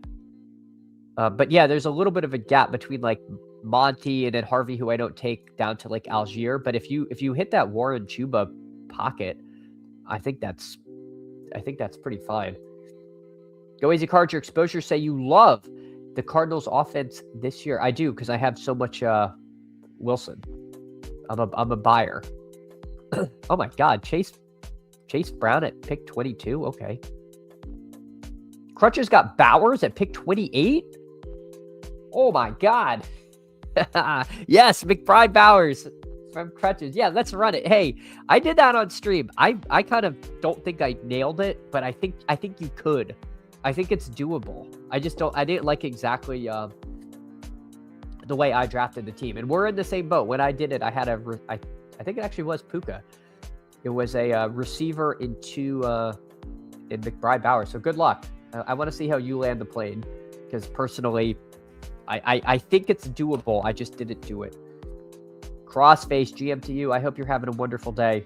But yeah, there's a little bit of a gap between like Monty and then Harvey, who I don't take, down to like Algier. But if you hit that Warren Chuba pocket, I think that's pretty fine. Go Easy Cards, your exposure say you love the Cardinals offense this year. I do, because I have so much Wilson. I'm a buyer. Oh my God, Chase Brown at pick 22. Okay. Crutches got Bowers at pick 28. Oh my God. Yes, McBride Bowers from Crutches. Yeah, let's run it. Hey, I did that on stream. I kind of don't think I nailed it, but I think you could. I think it's doable. I didn't like exactly the way I drafted the team. And we're in the same boat. When I did it, I had I think it actually was Puka. It was a receiver in McBride Bowers. So good luck. I want to see how you land the plane, because personally, I think it's doable. I just didn't do it. Crossface, GM to you. I hope you're having a wonderful day.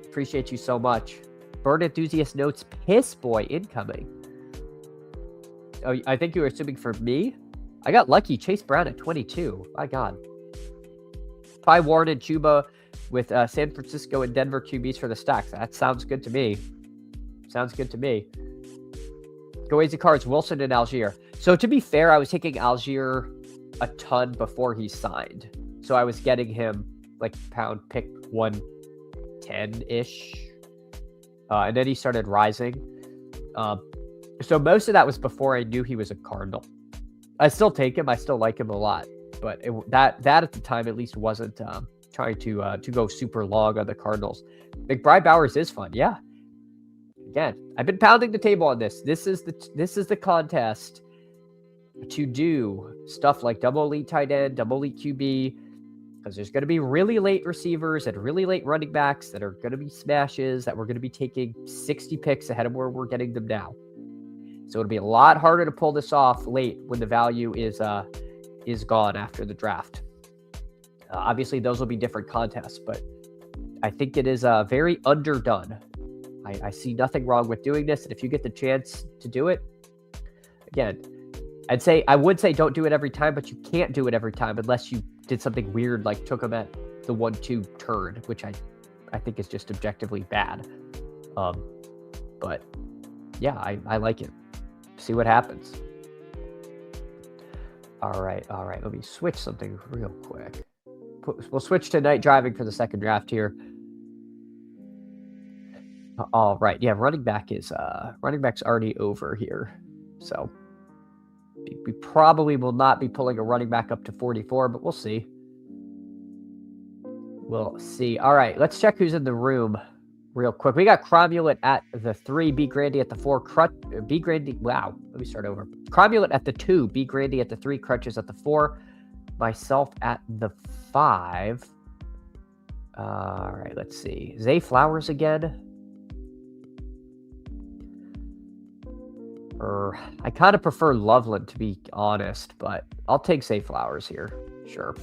Appreciate you so much. Bird Enthusiast notes, Piss Boy incoming. Oh, I think you were assuming for me? I got lucky. Chase Brown at 22. My God. Probably Warren and Chuba with San Francisco and Denver QBs for the stacks. That sounds good to me. Sounds good to me. Go Easy Cards, Wilson and Algier. So to be fair, I was taking Algier a ton before he signed. So I was getting him like pound pick 110-ish. And then he started rising. So most of that was before I knew he was a Cardinal. I still take him. I still like him a lot. But that at the time at least wasn't trying to go super long on the Cardinals. McBride Bowers is fun. Yeah. Again, I've been pounding the table on this. This is the contest to do stuff like double elite tight end, double elite QB, because there's going to be really late receivers and really late running backs that are going to be smashes that we're going to be taking 60 picks ahead of where we're getting them now. So it'll be a lot harder to pull this off late when the value is gone after the draft. Obviously, those will be different contests, but I think it is very underdone. I see nothing wrong with doing this, and if you get the chance to do it, again, I would say don't do it every time, but you can't do it every time unless you did something weird like took them at the 1-2 turn, which I think is just objectively bad. But yeah, I like it. See what happens. All right. Let me switch something real quick. We'll switch to night driving for the second draft here. All right. Yeah, running back's already over here. So we probably will not be pulling a running back up to 44, but we'll see. We'll see. All right, let's check who's in the room real quick. We got Cromulet at the 3, B Grandy at the 4, B Grandy. Wow, let me start over. Cromulet at the 2, B Grandy at the 3, Crutches at the 4, myself at the 5. All right, let's see. Zay Flowers again. I kind of prefer Loveland, to be honest, but I'll take Zay Flowers here. Sure.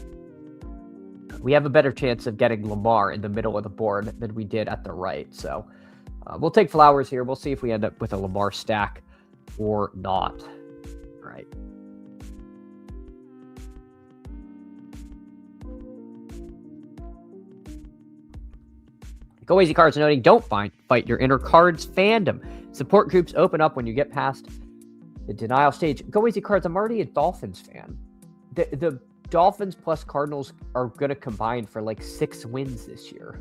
We have a better chance of getting Lamar in the middle of the board than we did at the right. So we'll take Flowers here. We'll see if we end up with a Lamar stack or not. All right. Go Easy Cards noting, don't fight your inner Cards fandom. Support groups open up when you get past the denial stage. Go Easy Cards, I'm already a Dolphins fan. The Dolphins plus Cardinals are going to combine for like 6 wins this year.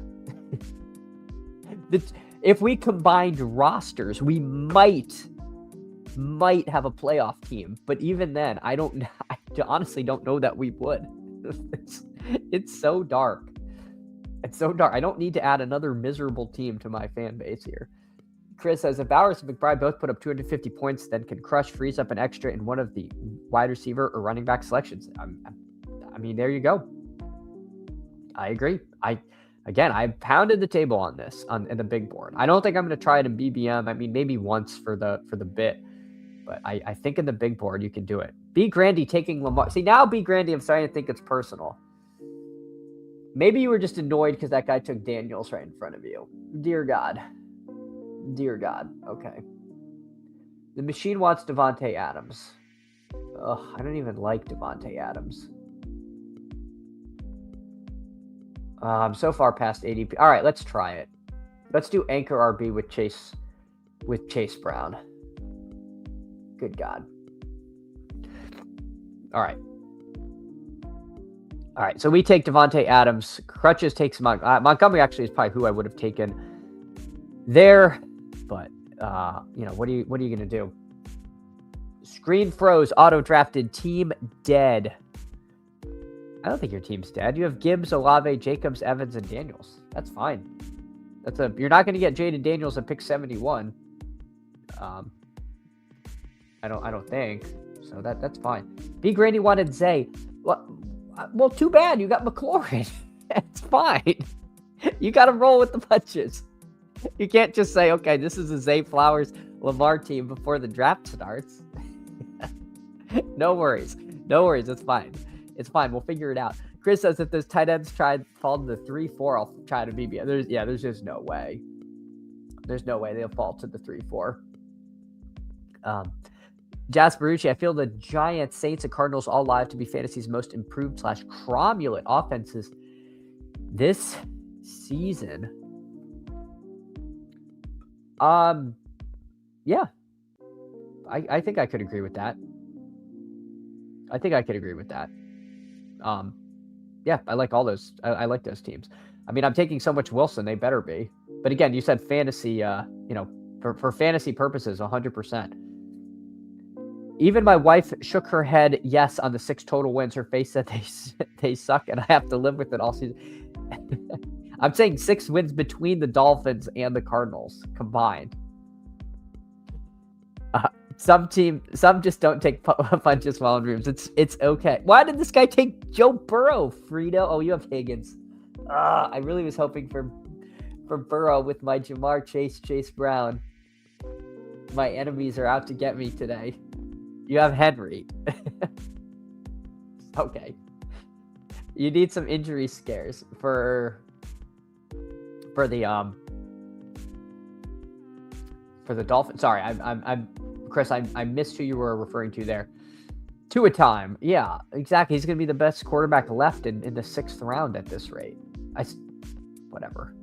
If we combined rosters, we might have a playoff team. But even then, I honestly don't know that we would. it's so dark. It's so dark. I don't need to add another miserable team to my fan base here. Chris says, if Bowers and McBride both put up 250 points, then can Crush freeze up an extra in one of the wide receiver or running back selections. I mean, there you go. I agree. I pounded the table on this in the big board. I don't think I'm going to try it in BBM. I mean, maybe once for the bit, but I think in the big board you can do it. B Grandy taking Lamar. See, now B Grandy, I'm starting to think it's personal. Maybe you were just annoyed because that guy took Daniels right in front of you. Dear God. Dear God. Okay. The machine wants Devontae Adams. Ugh, I don't even like Devontae Adams. I'm so far past ADP. All right, let's try it. Let's do anchor RB with Chase Brown. Good God. All right. So we take Devontae Adams. Crutches takes Montgomery. Actually, is probably who I would have taken there, but what are you gonna do? Screen froze. Auto drafted. Team dead. I don't think your team's dead. You have Gibbs, Olave, Jacobs, Evans, and Daniels. That's fine. You're not going to get Jaden Daniels at pick 71. I don't think so. That's fine. B Grandy wanted Zay. Well, too bad. You got McLaurin. That's fine. You got to roll with the punches. You can't just say, okay, this is a Zay Flowers Lamar team before the draft starts. No worries. It's fine. It's fine. We'll figure it out. Chris says if those tight ends fall to the 3-4, I'll try to BB. There's just no way. There's no way they'll fall to the 3-4. Jasperucci, I feel the Giants, Saints, and Cardinals all live to be fantasy's most improved / cromulent offenses this season. Yeah. I think I could agree with that. Yeah, I like all those. I like those teams. I mean, I'm taking so much Wilson, they better be. But again, you said fantasy, for fantasy purposes, 100%. Even my wife shook her head yes on the 6 total wins. Her face said they suck, and I have to live with it all season. I'm saying 6 wins between the Dolphins and the Cardinals combined. Some just don't take punches while in rooms. It's okay. Why did this guy take Joe Burrow, Frito? Oh, you have Higgins. I really was hoping for Burrow with my Jamar Chase Brown. My enemies are out to get me today. You have Henry. Okay. You need some injury scares for the Dolphins. Sorry, I'm Chris. I missed who you were referring to there. To a time, yeah, exactly. He's going to be the best quarterback left in the 6th round at this rate. Whatever.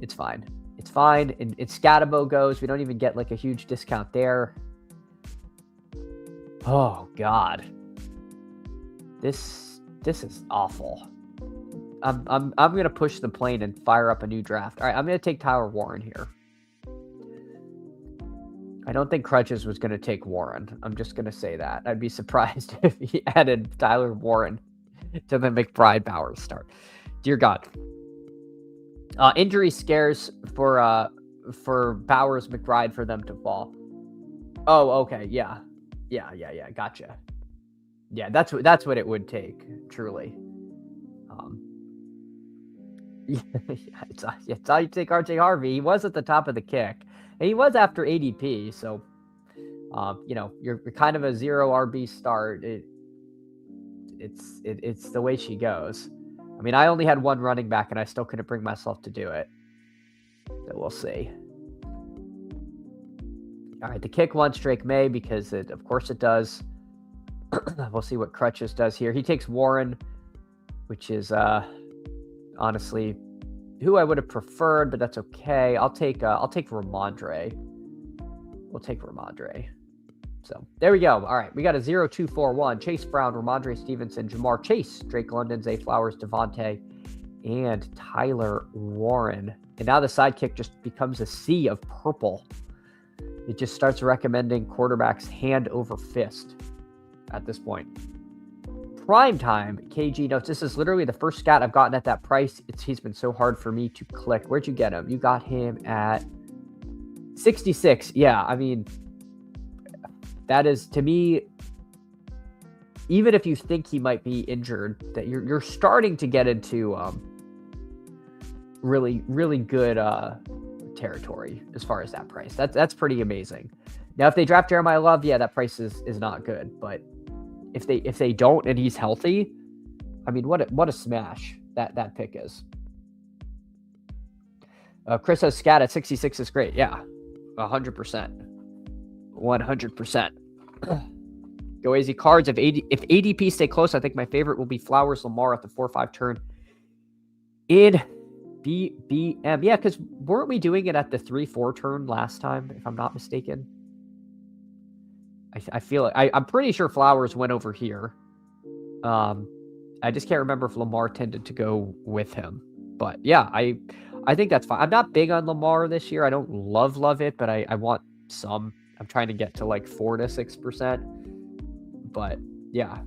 It's fine. And Scatabo goes. We don't even get like a huge discount there. Oh God, this is awful. I'm gonna push the plane and fire up a new draft. All right, I'm gonna take Tyler Warren here. I don't think Crutches was gonna take Warren. I'm just gonna say that. I'd be surprised if he added Tyler Warren to the McBride Bowers start. Dear God. Injury scares for Bowers McBride for them to fall. Oh, okay, yeah. Gotcha. Yeah, that's what it would take, truly. It's how you take RJ Harvey. He was at the top of the kick, and he was after ADP. So, you're kind of a 0 RB start. It's the way she goes. I mean, I only had one running back, and I still couldn't bring myself to do it. So we'll see. All right, the kick wants Drake May because of course it does. We'll see what Crutches does here. He takes Warren, which is honestly who I would have preferred, but that's okay. I'll take Ramondre. We'll take Ramondre. So there we go. All right, we got a 0-2-4-1. Chase Brown, Ramondre Stevenson, Jamar Chase, Drake London, Zay Flowers, Devontae, and Tyler Warren. And now the sidekick just becomes a sea of purple. It just starts recommending quarterbacks hand over fist at this point. Prime time KG notes. This is literally the first scat I've gotten at that price. He's been so hard for me to click. Where'd you get him? You got him at 66. Yeah, I mean, that is, to me, even if you think he might be injured, that you're starting to get into really, really good territory as far as that price. That's pretty amazing. Now, if they draft Jeremiah Love, yeah, that price is not good. But if they don't and he's healthy, I mean, what a smash that pick is. Chris has scat at 66 is great. Yeah, 100%. 100%. Go easy cards. If ADP stay close, I think my favorite will be Flowers Lamar at the 4-5 turn in BBM. Yeah, because weren't we doing it at the 3-4 turn last time, if I'm not mistaken? I feel like I'm pretty sure Flowers went over here. I just can't remember if Lamar tended to go with him. But yeah, I think that's fine. I'm not big on Lamar this year. I don't love it, but I want some. I'm trying to get to like 4 to 6%. But yeah.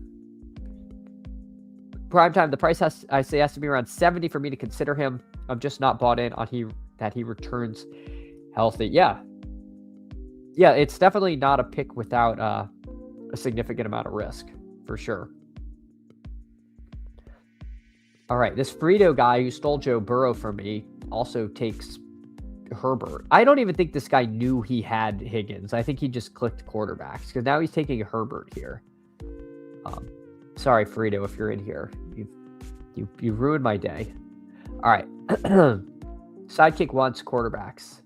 Prime time, the price has to be around 70 for me to consider him. I'm just not bought in on that he returns healthy. Yeah. Yeah, it's definitely not a pick without a significant amount of risk, for sure. All right, this Frito guy who stole Joe Burrow from me also takes Herbert. I don't even think this guy knew he had Higgins. I think he just clicked quarterbacks because now he's taking Herbert here. Sorry, Frito, if you're in here. You ruined my day. All right. Sidekick wants quarterbacks.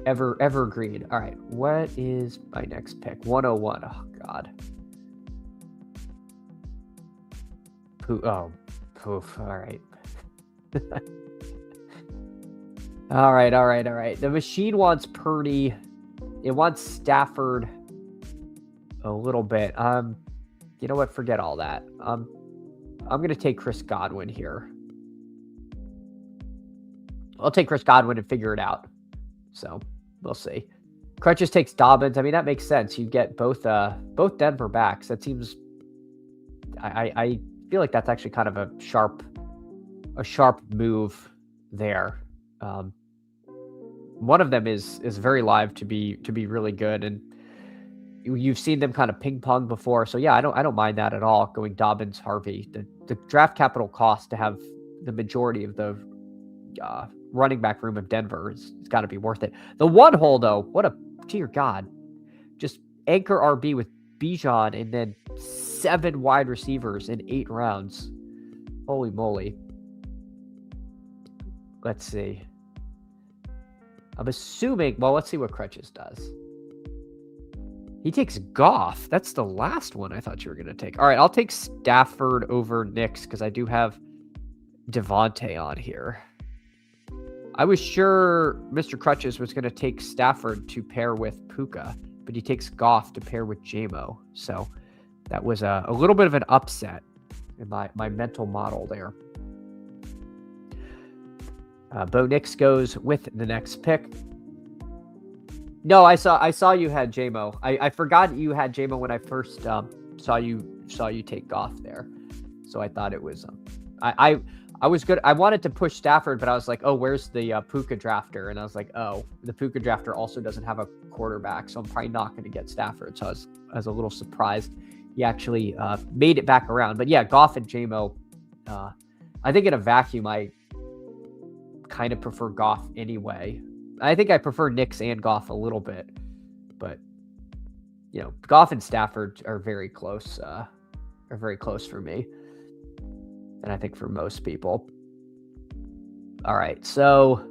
Evergreen. All right. What is my next pick? 101. Oh, God. Poof. All right. All right. The machine wants Purdy. It wants Stafford a little bit. You know what? Forget all that. I'm going to take Chris Godwin here. I'll take Chris Godwin and figure it out. So we'll see. Crutches takes Dobbins. I mean, that makes sense. You get both Denver backs. That seems. I feel like that's actually kind of a sharp move there. One of them is very live to be really good, and you've seen them kind of ping pong before. So yeah, I don't mind that at all. Going Dobbins, Harvey. The draft capital cost to have the majority of the running back room of Denver it's got to be worth it. The one hole though, dear God, just anchor RB with Bijan and then 7 wide receivers in 8 rounds. Holy moly. Let's see. I'm assuming, well, let's see what Crutches does. He takes Goff. That's the last one I thought you were going to take. All right, I'll take Stafford over Nix because I do have Devontae on here. I was sure Mr. Crutches was going to take Stafford to pair with Puka, but he takes Goff to pair with JMO. So that was a little bit of an upset in my mental model there. Bo Nix goes with the next pick. No, I saw you had JMO. I forgot you had JMO when I first saw you take Goff there. So I thought it was I was good. I wanted to push Stafford, but I was like, oh, where's the Puka drafter? And I was like, oh, the Puka drafter also doesn't have a quarterback, so I'm probably not going to get Stafford. So I was a little surprised he actually made it back around. But yeah, Goff and JMO. I think in a vacuum, I kind of prefer Goff anyway. I think I prefer Nix and Goff a little bit, but you know, Goff and Stafford are very close for me. And I think for most people. All right, so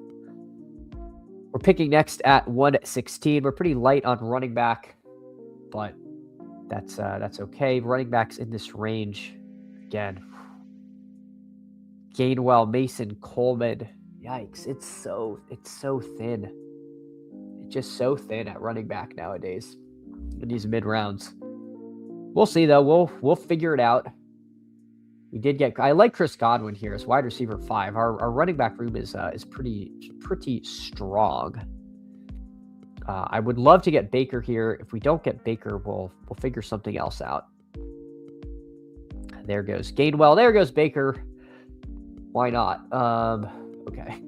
we're picking next at 116. We're pretty light on running back, but that's okay. Running backs in this range, again, Gainwell, Mason, Coleman. Yikes! It's so thin. It's just so thin at running back nowadays in these mid rounds. We'll see though. We'll figure it out. We did get. I like Chris Godwin here as wide receiver 5. Our running back room is pretty strong. I would love to get Baker here. If we don't get Baker, we'll figure something else out. There goes Gainwell. There goes Baker. Why not? Okay.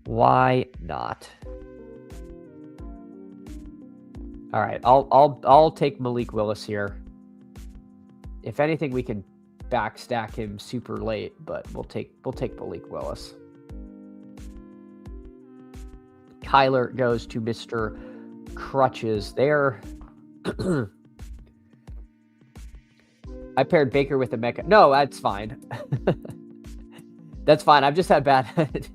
Why not? All right, I'll take Malik Willis here. If anything, we can backstack him super late, but we'll take Malik Willis. Kyler goes to Mr. Crutches there. I paired Baker with Emeka. No, that's fine. That's fine. I've just had bad.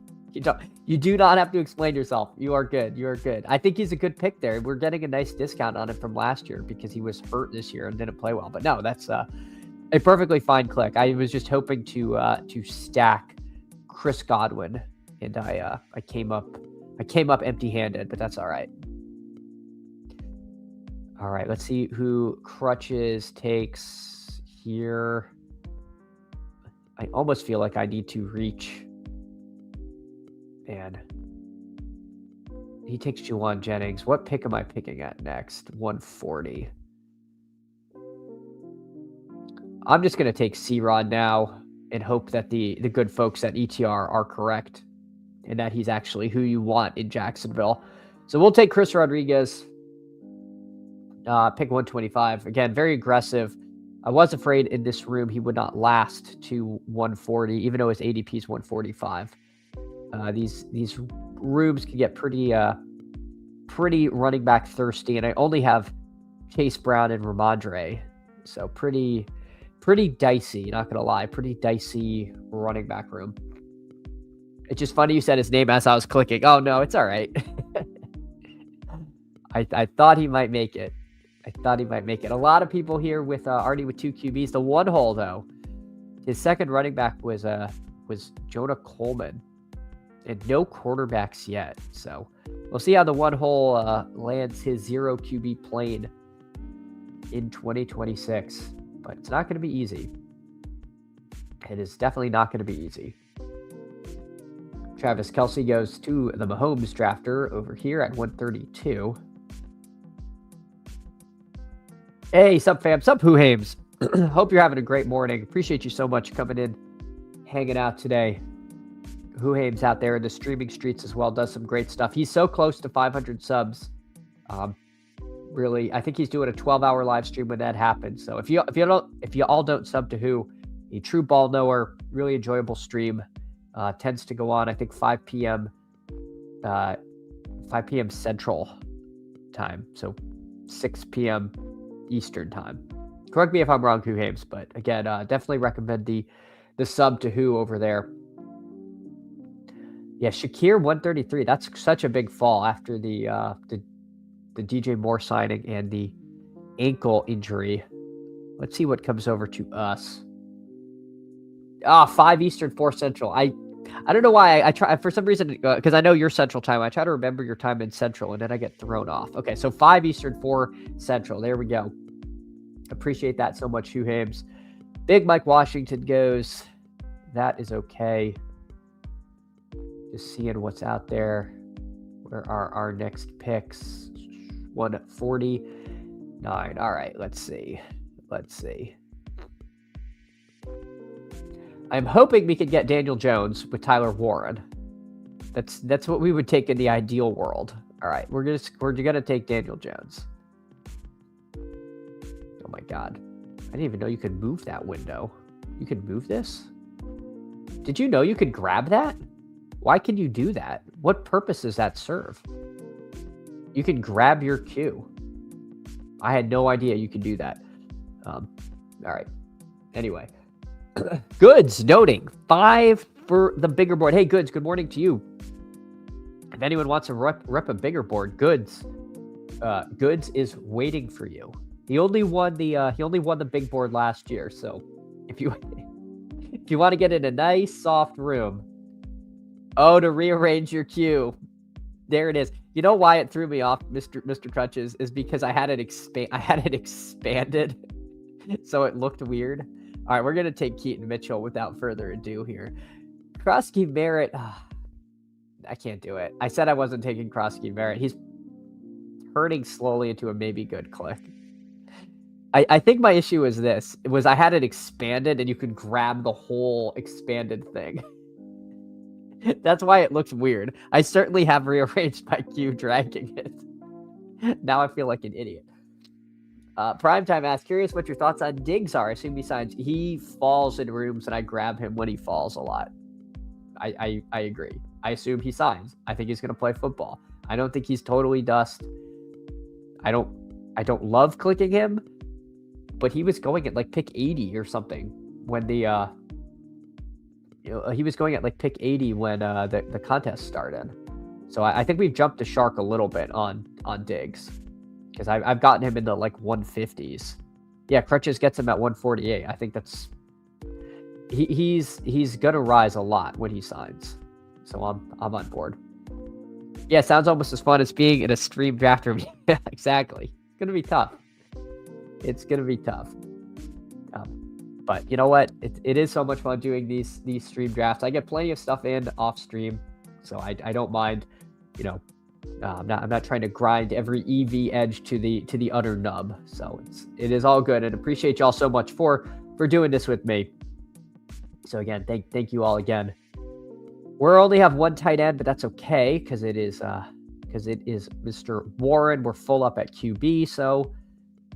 You do not have to explain yourself. You are good. You are good. I think he's a good pick there. We're getting a nice discount on him from last year because he was hurt this year and didn't play well. But no, that's a perfectly fine click. I was just hoping to stack Chris Godwin, and I came up empty-handed, but that's all right. All right, let's see who Crutches takes here. I almost feel like I need to reach. And he takes Juwan Jennings. What pick am I picking at next? 140. I'm just going to take C-Rod now and hope that the good folks at ETR are correct and that he's actually who you want in Jacksonville. So we'll take Chris Rodriguez. Pick 125. Again, very aggressive. I was afraid in this room he would not last to 140, even though his ADP is 145. These rooms can get pretty running back thirsty, and I only have Chase Brown and Ramondre, so pretty dicey. Not gonna lie, pretty dicey running back room. It's just funny you said his name as I was clicking. Oh no, it's all right. I thought he might make it. A lot of people here with already with 2 QBs. The one hole though, his second running back was Jonah Coleman. And no quarterbacks yet. So we'll see how the one hole lands his 0 QB plane in 2026. But it's not going to be easy. It is definitely not going to be easy. Travis Kelce goes to the Mahomes drafter over here at 132. Hey, sup fam, sup Who Hames. Hope you're having a great morning. Appreciate you so much coming in, hanging out today. Who Hames out there in the streaming streets as well does some great stuff. He's so close to 500 subs. Really, I think he's doing a 12-hour live stream when that happens. So if you all don't sub to Who, a true ball knower, really enjoyable stream. Tends to go on, I think 5 p.m. Central time, so 6 p.m. Eastern time. Correct me if I'm wrong, Who Hames, but again, definitely recommend the sub to Who over there. Yeah, Shakir 133. That's such a big fall after the DJ Moore signing and the ankle injury. Let's see what comes over to us. 5 Eastern, 4 Central. I don't know why I try for some reason because I know your Central time. I try to remember your time in Central and then I get thrown off. Okay, so 5 Eastern, 4 Central. There we go. Appreciate that so much, Hugh Hames. Big Mike Washington goes. That is okay. Just seeing what's out there. Where are our next picks? 149. All right, let's see. I'm hoping we could get Daniel Jones with Tyler Warren. That's what we would take in the ideal world. All right, we're gonna take Daniel Jones. Oh my God, I didn't even know you could move that window. You could move this? Did you know you could grab that? Why can you do that? What purpose does that serve? You can grab your queue. I had no idea you could do that. All right. Anyway. Goods noting 5 for the bigger board. Hey, Goods, good morning to you. If anyone wants to rep a bigger board, Goods is waiting for you. He only won the big board last year. So if you want to get in a nice soft room, to rearrange your queue, there it is. You know why it threw me off, Mr. Crutches, is because I had it expanded, so it looked weird. All right, we're gonna take Keaton Mitchell without further ado here. Krosky Merritt, I can't do it. I said I wasn't taking Krosky Merritt. He's turning slowly into a maybe good click. I think my issue is this. It was I had it expanded and you could grab the whole expanded thing. That's why it looks weird. I certainly have rearranged my queue dragging it. Now I feel like an idiot. Primetime asks, curious what your thoughts on Diggs are. I assume he signs. He falls in rooms and I grab him when he falls a lot. I agree. I assume he signs. I think he's going to play football. I don't think he's totally dust. I don't love clicking him, but he was going at like pick 80 or something when the he was going at like pick 80 when the contest started. So I think we've jumped the shark a little bit on Diggs, because I've gotten him into like 150s. Yeah, Crutches gets him at 148. I think that's he's gonna rise a lot when he signs. So I'm on board. Yeah, sounds almost as fun as being in a stream draft room. Yeah, exactly. It's gonna be tough. It's gonna be tough. But you know what? It is so much fun doing these stream drafts. I get plenty of stuff in off stream, so I don't mind. You know, I'm not trying to grind every EV edge to the utter nub. So it is all good, and appreciate y'all so much for doing this with me. So again, thank you all again. We only have one tight end, but that's okay because it is Mr. Warren. We're full up at QB, so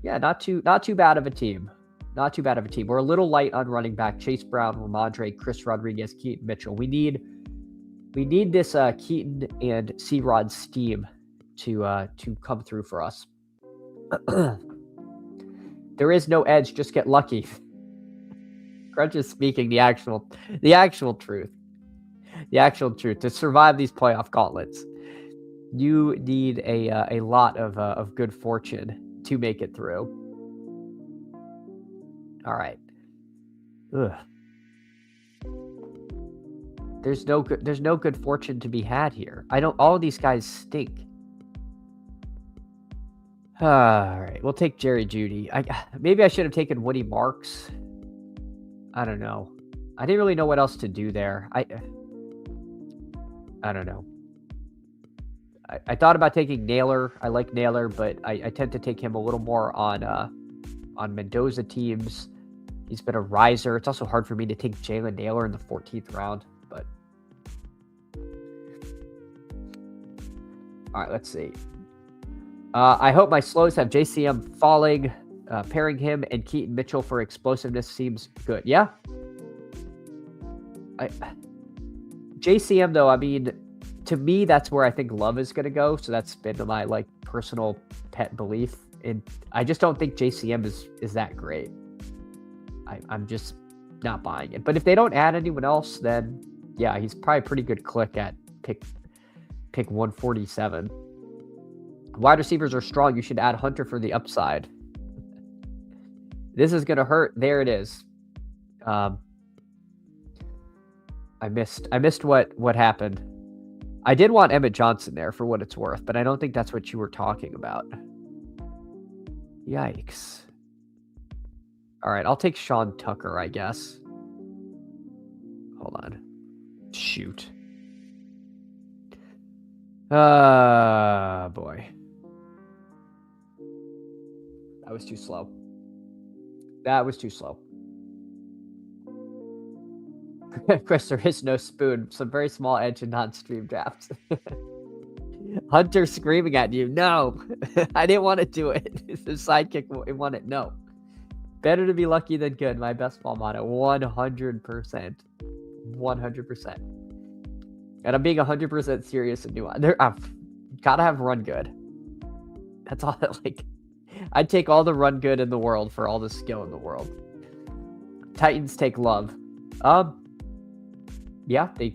yeah, not too bad of a team. Not too bad of a team. We're a little light on running back. Chase Brown, Ramondre, Chris Rodriguez, Keaton Mitchell. We need this Keaton and C-Rod steam to come through for us. There is no edge. Just get lucky. Crunch is speaking the actual truth. The actual truth. To survive these playoff gauntlets, you need a lot of good fortune to make it through. All right. Ugh. There's no good fortune to be had here. All of these guys stink. All right. We'll take Jerry Jeudy. Maybe I should have taken Woody Marks. I don't know. I didn't really know what else to do there. I don't know. I thought about taking Naylor. I like Naylor, but I tend to take him a little more on Mendoza teams. He's been a riser. It's also hard for me to take Jalen Naylor in the 14th round, but all right, let's see. I hope my slows have JCM falling. Pairing him and Keaton Mitchell for explosiveness seems good. Yeah. JCM though, I mean, to me, that's where I think Love is going to go. So that's been my like personal pet belief. And I just don't think JCM is that great. I'm just not buying it. But if they don't add anyone else, then yeah, he's probably a pretty good click at pick 147. Wide receivers are strong. You should add Hunter for the upside. This is going to hurt. There it is. I missed what happened. I did want Emmett Johnson there for what it's worth, but I don't think that's what you were talking about. Yikes. All right, I'll take Sean Tucker, I guess. Hold on. Shoot. Boy. That was too slow. Chris, there is no spoon. Some very small edge in non-stream drafts. Hunter screaming at you. No, I didn't want to do it. The sidekick wanted no. Better to be lucky than good. My best ball motto. 100%. 100%. And I'm being 100% serious and nuanced. I've gotta have run good. That's all that, like, I'd take all the run good in the world for all the skill in the world. Titans take Love. Yeah, they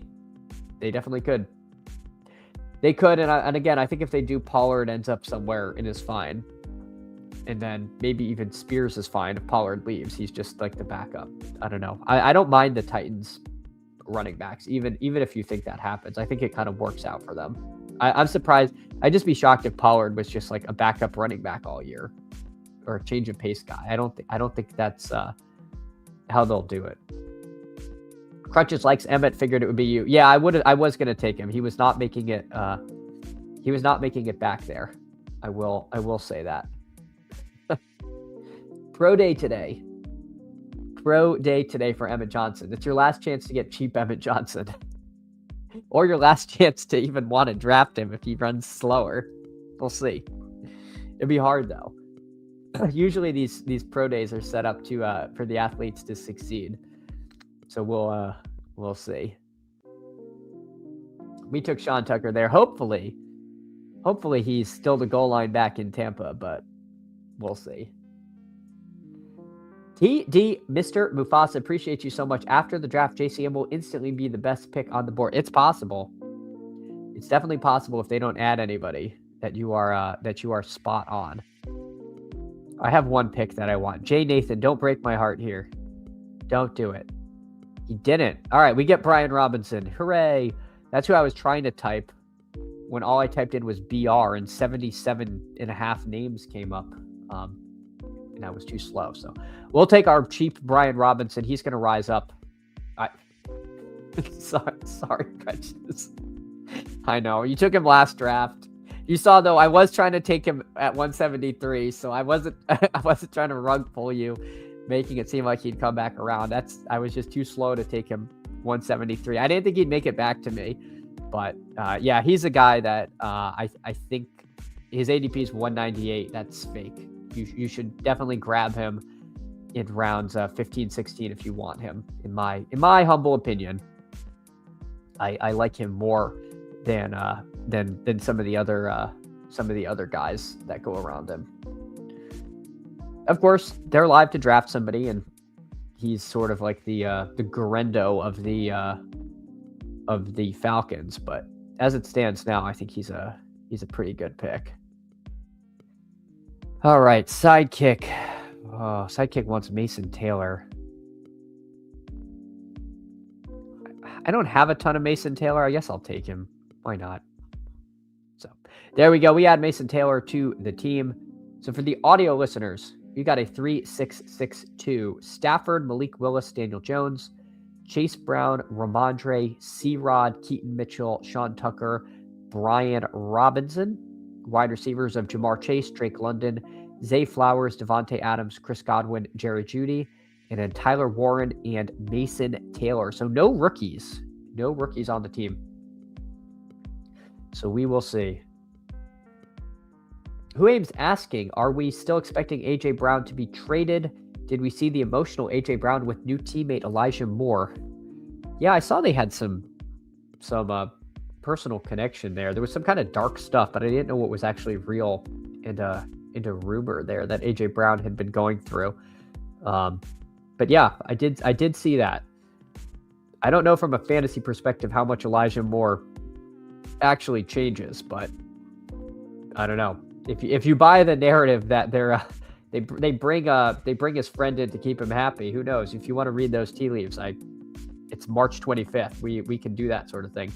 definitely could. They could, and again, I think if they do, Pollard ends up somewhere and is fine. And then maybe even Spears is fine if Pollard leaves. He's just like the backup. I don't know. I don't mind the Titans running backs, even if you think that happens. I think it kind of works out for them. I'm surprised. I'd just be shocked if Pollard was just like a backup running back all year, or a change of pace guy. I don't think that's how they'll do it. Crutches likes Emmett. Figured it would be you. Yeah, I was gonna take him. He was not making it. He was not making it back there. I will say that. Pro day today. Pro day today for Emmett Johnson. It's your last chance to get cheap Emmett Johnson. Or your last chance to even want to draft him if he runs slower. We'll see. It'd be hard though. Usually these pro days are set up to for the athletes to succeed. So we'll see. We took Sean Tucker there. Hopefully he's still the goal line back in Tampa, but we'll see. TD, Mr. Mufasa, appreciate you so much. After the draft, JCM will instantly be the best pick on the board. It's possible. It's definitely possible if they don't add anybody that you are spot on. I have one pick that I want. Jay Nathan, don't break my heart here. Don't do it. He didn't. All right, we get Brian Robinson. Hooray. That's who I was trying to type when all I typed in was BR and 77.5 names came up. And I was too slow. So we'll take our cheap Brian Robinson. He's going to rise up. Sorry, Prejudice. I know. You took him last draft. You saw, though, I was trying to take him at 173, so I wasn't trying to rug pull you, making it seem like he'd come back around. I was just too slow to take him 173. I didn't think he'd make it back to me. But, yeah, he's a guy that I think his ADP is 198. That's fake. You should definitely grab him in rounds 15, 16 if you want him. In my humble opinion, I like him more than some of the other guys that go around him. Of course, they're live to draft somebody, and he's sort of like the Garendo of the Falcons. But as it stands now, I think he's a pretty good pick. All right, Sidekick. Oh, Sidekick wants Mason Taylor. I don't have a ton of Mason Taylor. I guess I'll take him. Why not? So there we go. We add Mason Taylor to the team. So for the audio listeners, you got a 3-6-6-2. Stafford, Malik Willis, Daniel Jones, Chase Brown, Ramondre, C-Rod, Keaton Mitchell, Sean Tucker, Brian Robinson. Wide receivers of Jamar Chase, Drake London, Zay Flowers, Devontae Adams, Chris Godwin, Jerry Jeudy, and then Tyler Warren and Mason Taylor. So no rookies on the team. So we will see. Who Aim's asking, are we still expecting A.J. Brown to be traded? Did we see the emotional A.J. Brown with new teammate Elijah Moore? Yeah, I saw they had some personal connection there. There was some kind of dark stuff, but I didn't know what was actually real into rumor there that A.J. Brown had been going through. But yeah, I did see that. I don't know from a fantasy perspective how much Elijah Moore actually changes, but I don't know. If you buy the narrative that they bring his friend in to keep him happy, who knows? If you want to read those tea leaves, it's March 25th. We can do that sort of thing.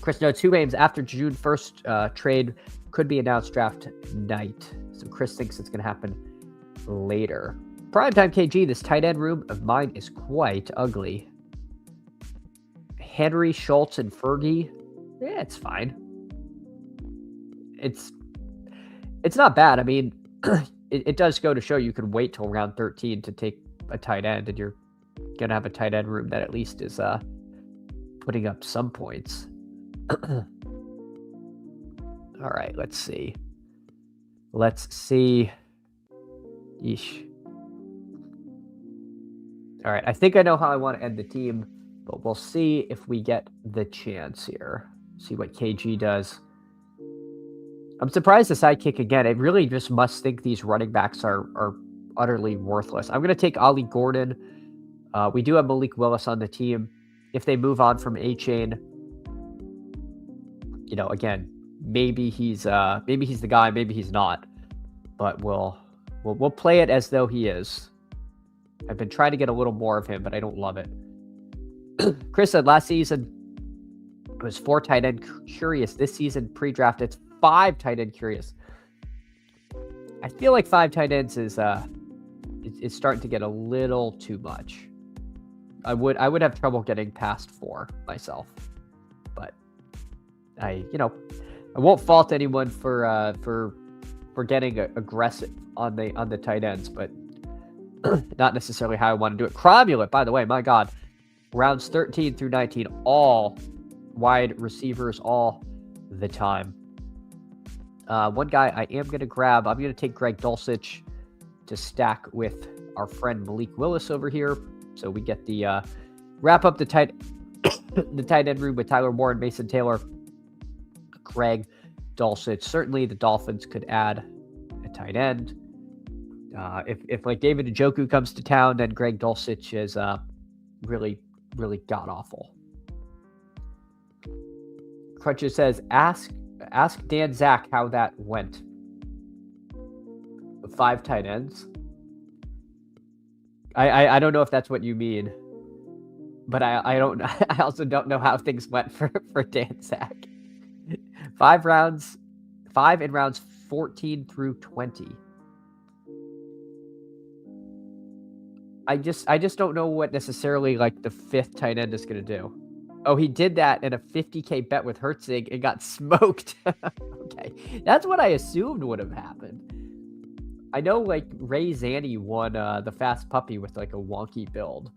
Chris notes, who Ames after June 1st trade could be announced draft night. So Chris thinks it's going to happen later. Primetime KG, this tight end room of mine is quite ugly. Henry, Schultz, and Fergie. Yeah, it's fine. It's not bad. I mean, it does go to show you can wait till round 13 to take a tight end, and you're going to have a tight end room that at least is putting up some points. All right, let's see. Yeesh. All right, I think I know how I want to end the team, but we'll see if we get the chance here. See what KG does. I'm surprised the Sidekick again. I really just must think these running backs are utterly worthless. I'm going to take Ollie Gordon. We do have Malik Willis on the team. If they move on from A-Chain, again, maybe he's the guy, maybe he's not. But we'll play it as though he is. I've been trying to get a little more of him, but I don't love it. Chris said last season it was 4 tight end curious. This season pre-draft it's 5 tight end curious. I feel like 5 tight ends is starting to get a little too much. I would have trouble getting past 4 myself, but I won't fault anyone for we're getting aggressive on the tight ends, but not necessarily how I want to do it. Cromulent, by the way, my God, rounds 13 through 19, all wide receivers all the time. One guy I am going to grab, I'm going to take Greg Dulcich to stack with our friend Malik Willis over here. So we get the wrap up the tight end room with Tyler Moore and Mason Taylor. Greg Dulcich. Certainly the Dolphins could add a tight end. If like David Njoku comes to town, then Greg Dulcich is really, really god-awful. Crutches says, ask Dan Zach how that went. 5 tight ends. I don't know if that's what you mean, but I don't. I also don't know how things went for Dan Zach. 5 in rounds 14 through 20. I just don't know what necessarily like the 5th tight end is going to do. Oh, he did that in a $50K bet with Herzig and got smoked. Okay, that's what I assumed would have happened. I know like Ray Zanny won the Fast Puppy with like a wonky build.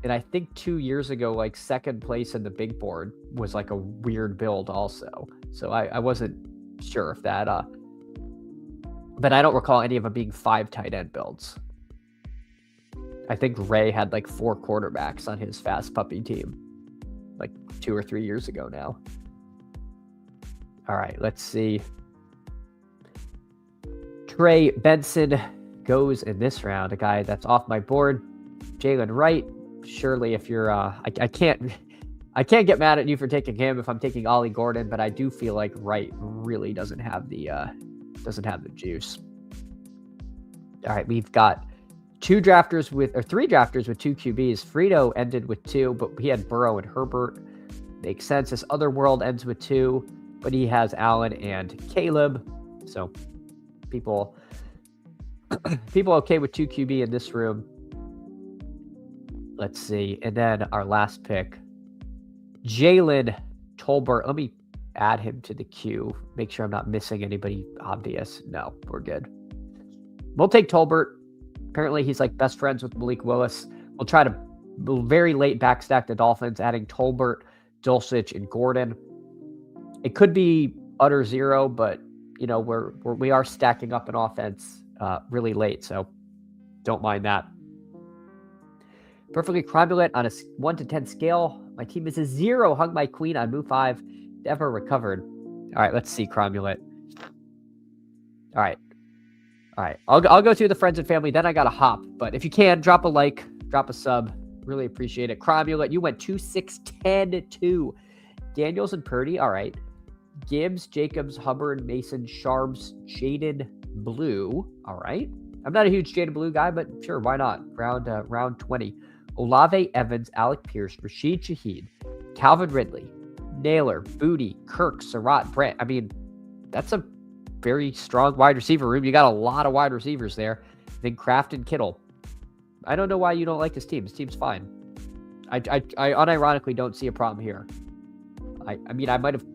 And I think 2 years ago, like 2nd place in the big board was like a weird build also. So I wasn't sure if that, but I don't recall any of them being 5 tight end builds. I think Ray had like 4 quarterbacks on his Fast Puppy team, like 2 or 3 years ago now. All right, let's see. Trey Benson goes in this round, a guy that's off my board. Jalen Wright. Surely, if you're, I can't get mad at you for taking him if I'm taking Ollie Gordon, but I do feel like Wright really doesn't have the juice. All right, we've got 3 drafters with 2 QBs. Frito ended with 2, but he had Burrow and Herbert. Makes sense. This other world ends with 2, but he has Allen and Caleb. So people okay with 2 QB in this room. Let's see. And then our last pick, Jalen Tolbert. Let me add him to the queue. Make sure I'm not missing anybody obvious. No, we're good. We'll take Tolbert. Apparently, he's like best friends with Malik Willis. We'll try to very late backstack the Dolphins, adding Tolbert, Dulcich, and Gordon. It could be utter zero, but you know we are stacking up an offense really late, so don't mind that. Perfectly Cromulent on a 1 to 10 scale. My team is a 0. Hung my queen on move 5. Never recovered. All right, let's see Cromulent. All right. I'll go through the friends and family. Then I got to hop. But if you can, drop a like, drop a sub. Really appreciate it. Cromulent, you went 2, 6, 10, 2. Daniels and Purdy. All right. Gibbs, Jacobs, Hubbard, Mason, Sharps, Jaden Blue. All right. I'm not a huge Jaden Blue guy, but sure, why not? Round 20. Olave, Evans, Alec Pierce, Rashid Shaheed, Calvin Ridley, Naylor, Booty, Kirk, Surratt, Brent. I mean, that's a very strong wide receiver room. You got a lot of wide receivers there. Then Kraft and Kittle. I don't know why you don't like this team. This team's fine. I unironically don't see a problem here. I mean, I might have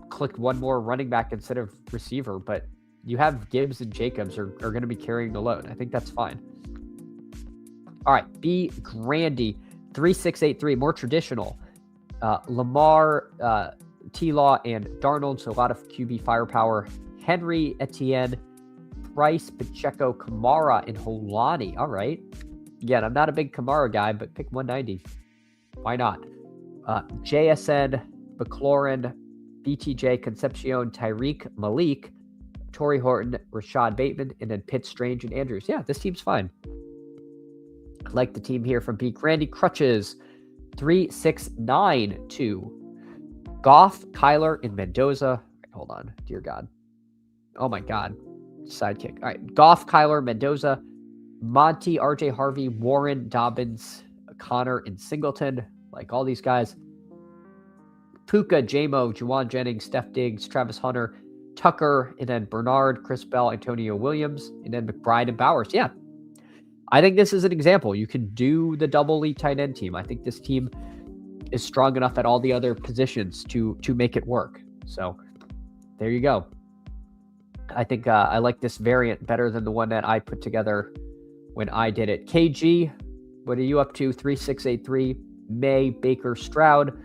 clicked one more running back instead of receiver, but you have Gibbs and Jacobs are going to be carrying the load. I think that's fine. All right, B. Grandy, 3683, more traditional. Lamar, T-Law, and Darnold, so a lot of QB firepower. Henry, Etienne, Price, Pacheco, Kamara, and Holani. All right. Again, I'm not a big Kamara guy, but pick 190. Why not? JSN, McLaurin, BTJ, Concepcion, Tyreek, Malik, Torrey Horton, Rashad Bateman, and then Pitt, Strange, and Andrews. Yeah, this team's fine. I like the team here from Beak. Randy Crutches, 3-6-9-2. Goff, Kyler, and Mendoza. Hold on. Dear God. Oh my God. Sidekick. All right. Goff, Kyler, Mendoza, Monty, RJ Harvey, Warren, Dobbins, Connor, and Singleton. Like all these guys. Puka, J-Mo, Juwan Jennings, Steph Diggs, Travis Hunter, Tucker, and then Bernard, Chris Bell, Antonio Williams, and then McBride and Bowers. Yeah. I think this is an example. You can do the double elite tight end team. I think this team is strong enough at all the other positions to make it work. So there you go. I think I like this variant better than the one that I put together when I did it. KG, what are you up to? 3683, May, Baker, Stroud,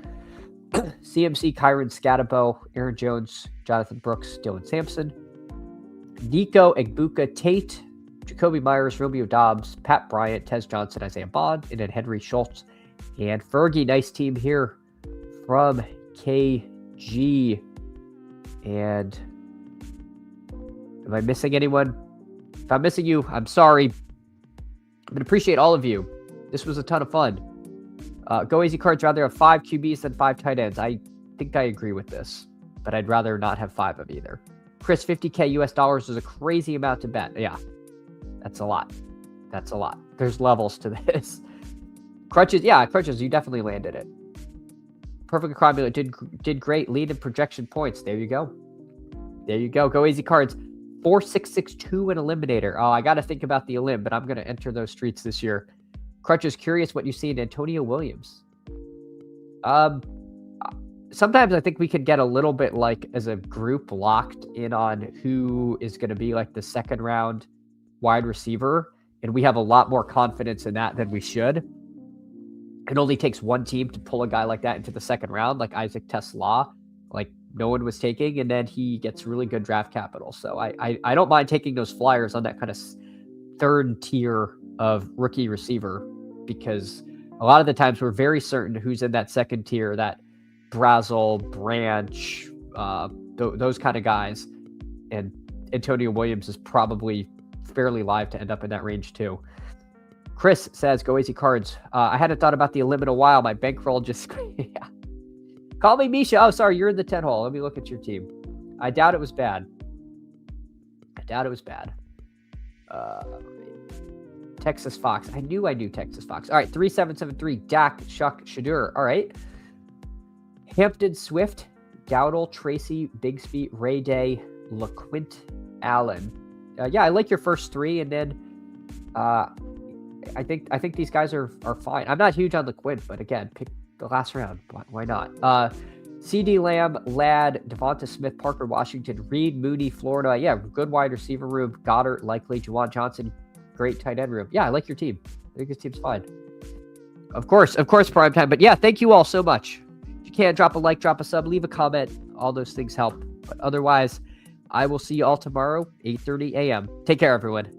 CMC, Kyron Scatabo, Aaron Jones, Jonathan Brooks, Dylan Sampson, Nico, Egbuka, Tate, Jacoby Myers, Romeo Dobbs, Pat Bryant, Tez Johnson, Isaiah Bond, and then Henry Schultz and Fergie. Nice team here from KG. And am I missing anyone? If I'm missing you, I'm sorry. But appreciate all of you. This was a ton of fun. Go Easy Cards rather have 5 QBs than 5 tight ends. I think I agree with this, but I'd rather not have 5 of either. Chris, $50K US dollars is a crazy amount to bet. Yeah, that's a lot. That's a lot. There's levels to this. Crutches, yeah, Crutches, you definitely landed it. Perfect Cromulent did great. Lead in projection points. There you go. There you go. Go Easy Cards. 4662 and Eliminator. Oh, I got to think about the Elim, but I'm going to enter those streets this year. Crutches, curious what you see in Antonio Williams. Sometimes I think we could get a little bit like as a group locked in on who is going to be like the second round wide receiver. And we have a lot more confidence in that than we should. It only takes one team to pull a guy like that into the second round, like Isaac Tesla, like no one was taking, and then he gets really good draft capital. So I don't mind taking those flyers on that kind of third tier of rookie receiver, because a lot of the times we're very certain who's in that second tier, that Brazel, Branch, those kind of guys. And Antonio Williams is probably fairly live to end up in that range too. Chris says, Go Easy Cards. I hadn't thought about the Elim in a while. My bankroll just... yeah. Call me Misha. Oh, sorry. You're in the 10 hole. Let me look at your team. I doubt it was bad. Texas Fox. I knew Texas Fox. All right. 3773. Dak, Shuck, Shadur. All right. Hampton Swift, Dowdle, Tracy, Bigsby, Ray Day, LaQuint, Allen. Yeah, I like your first 3, and then I think these guys are fine. I'm not huge on LaQuint, but again, pick the last round. Why not? CD Lamb, Ladd, Devonta Smith, Parker Washington, Reed, Moody, Florida. Yeah, good wide receiver room. Goddard, likely. Juwan Johnson, great tight end room. Yeah, I like your team. I think this team's fine. Of course, prime time. But yeah, thank you all so much. If you can, drop a like, drop a sub, leave a comment. All those things help. But otherwise, I will see you all tomorrow, 8:30 a.m. Take care, everyone.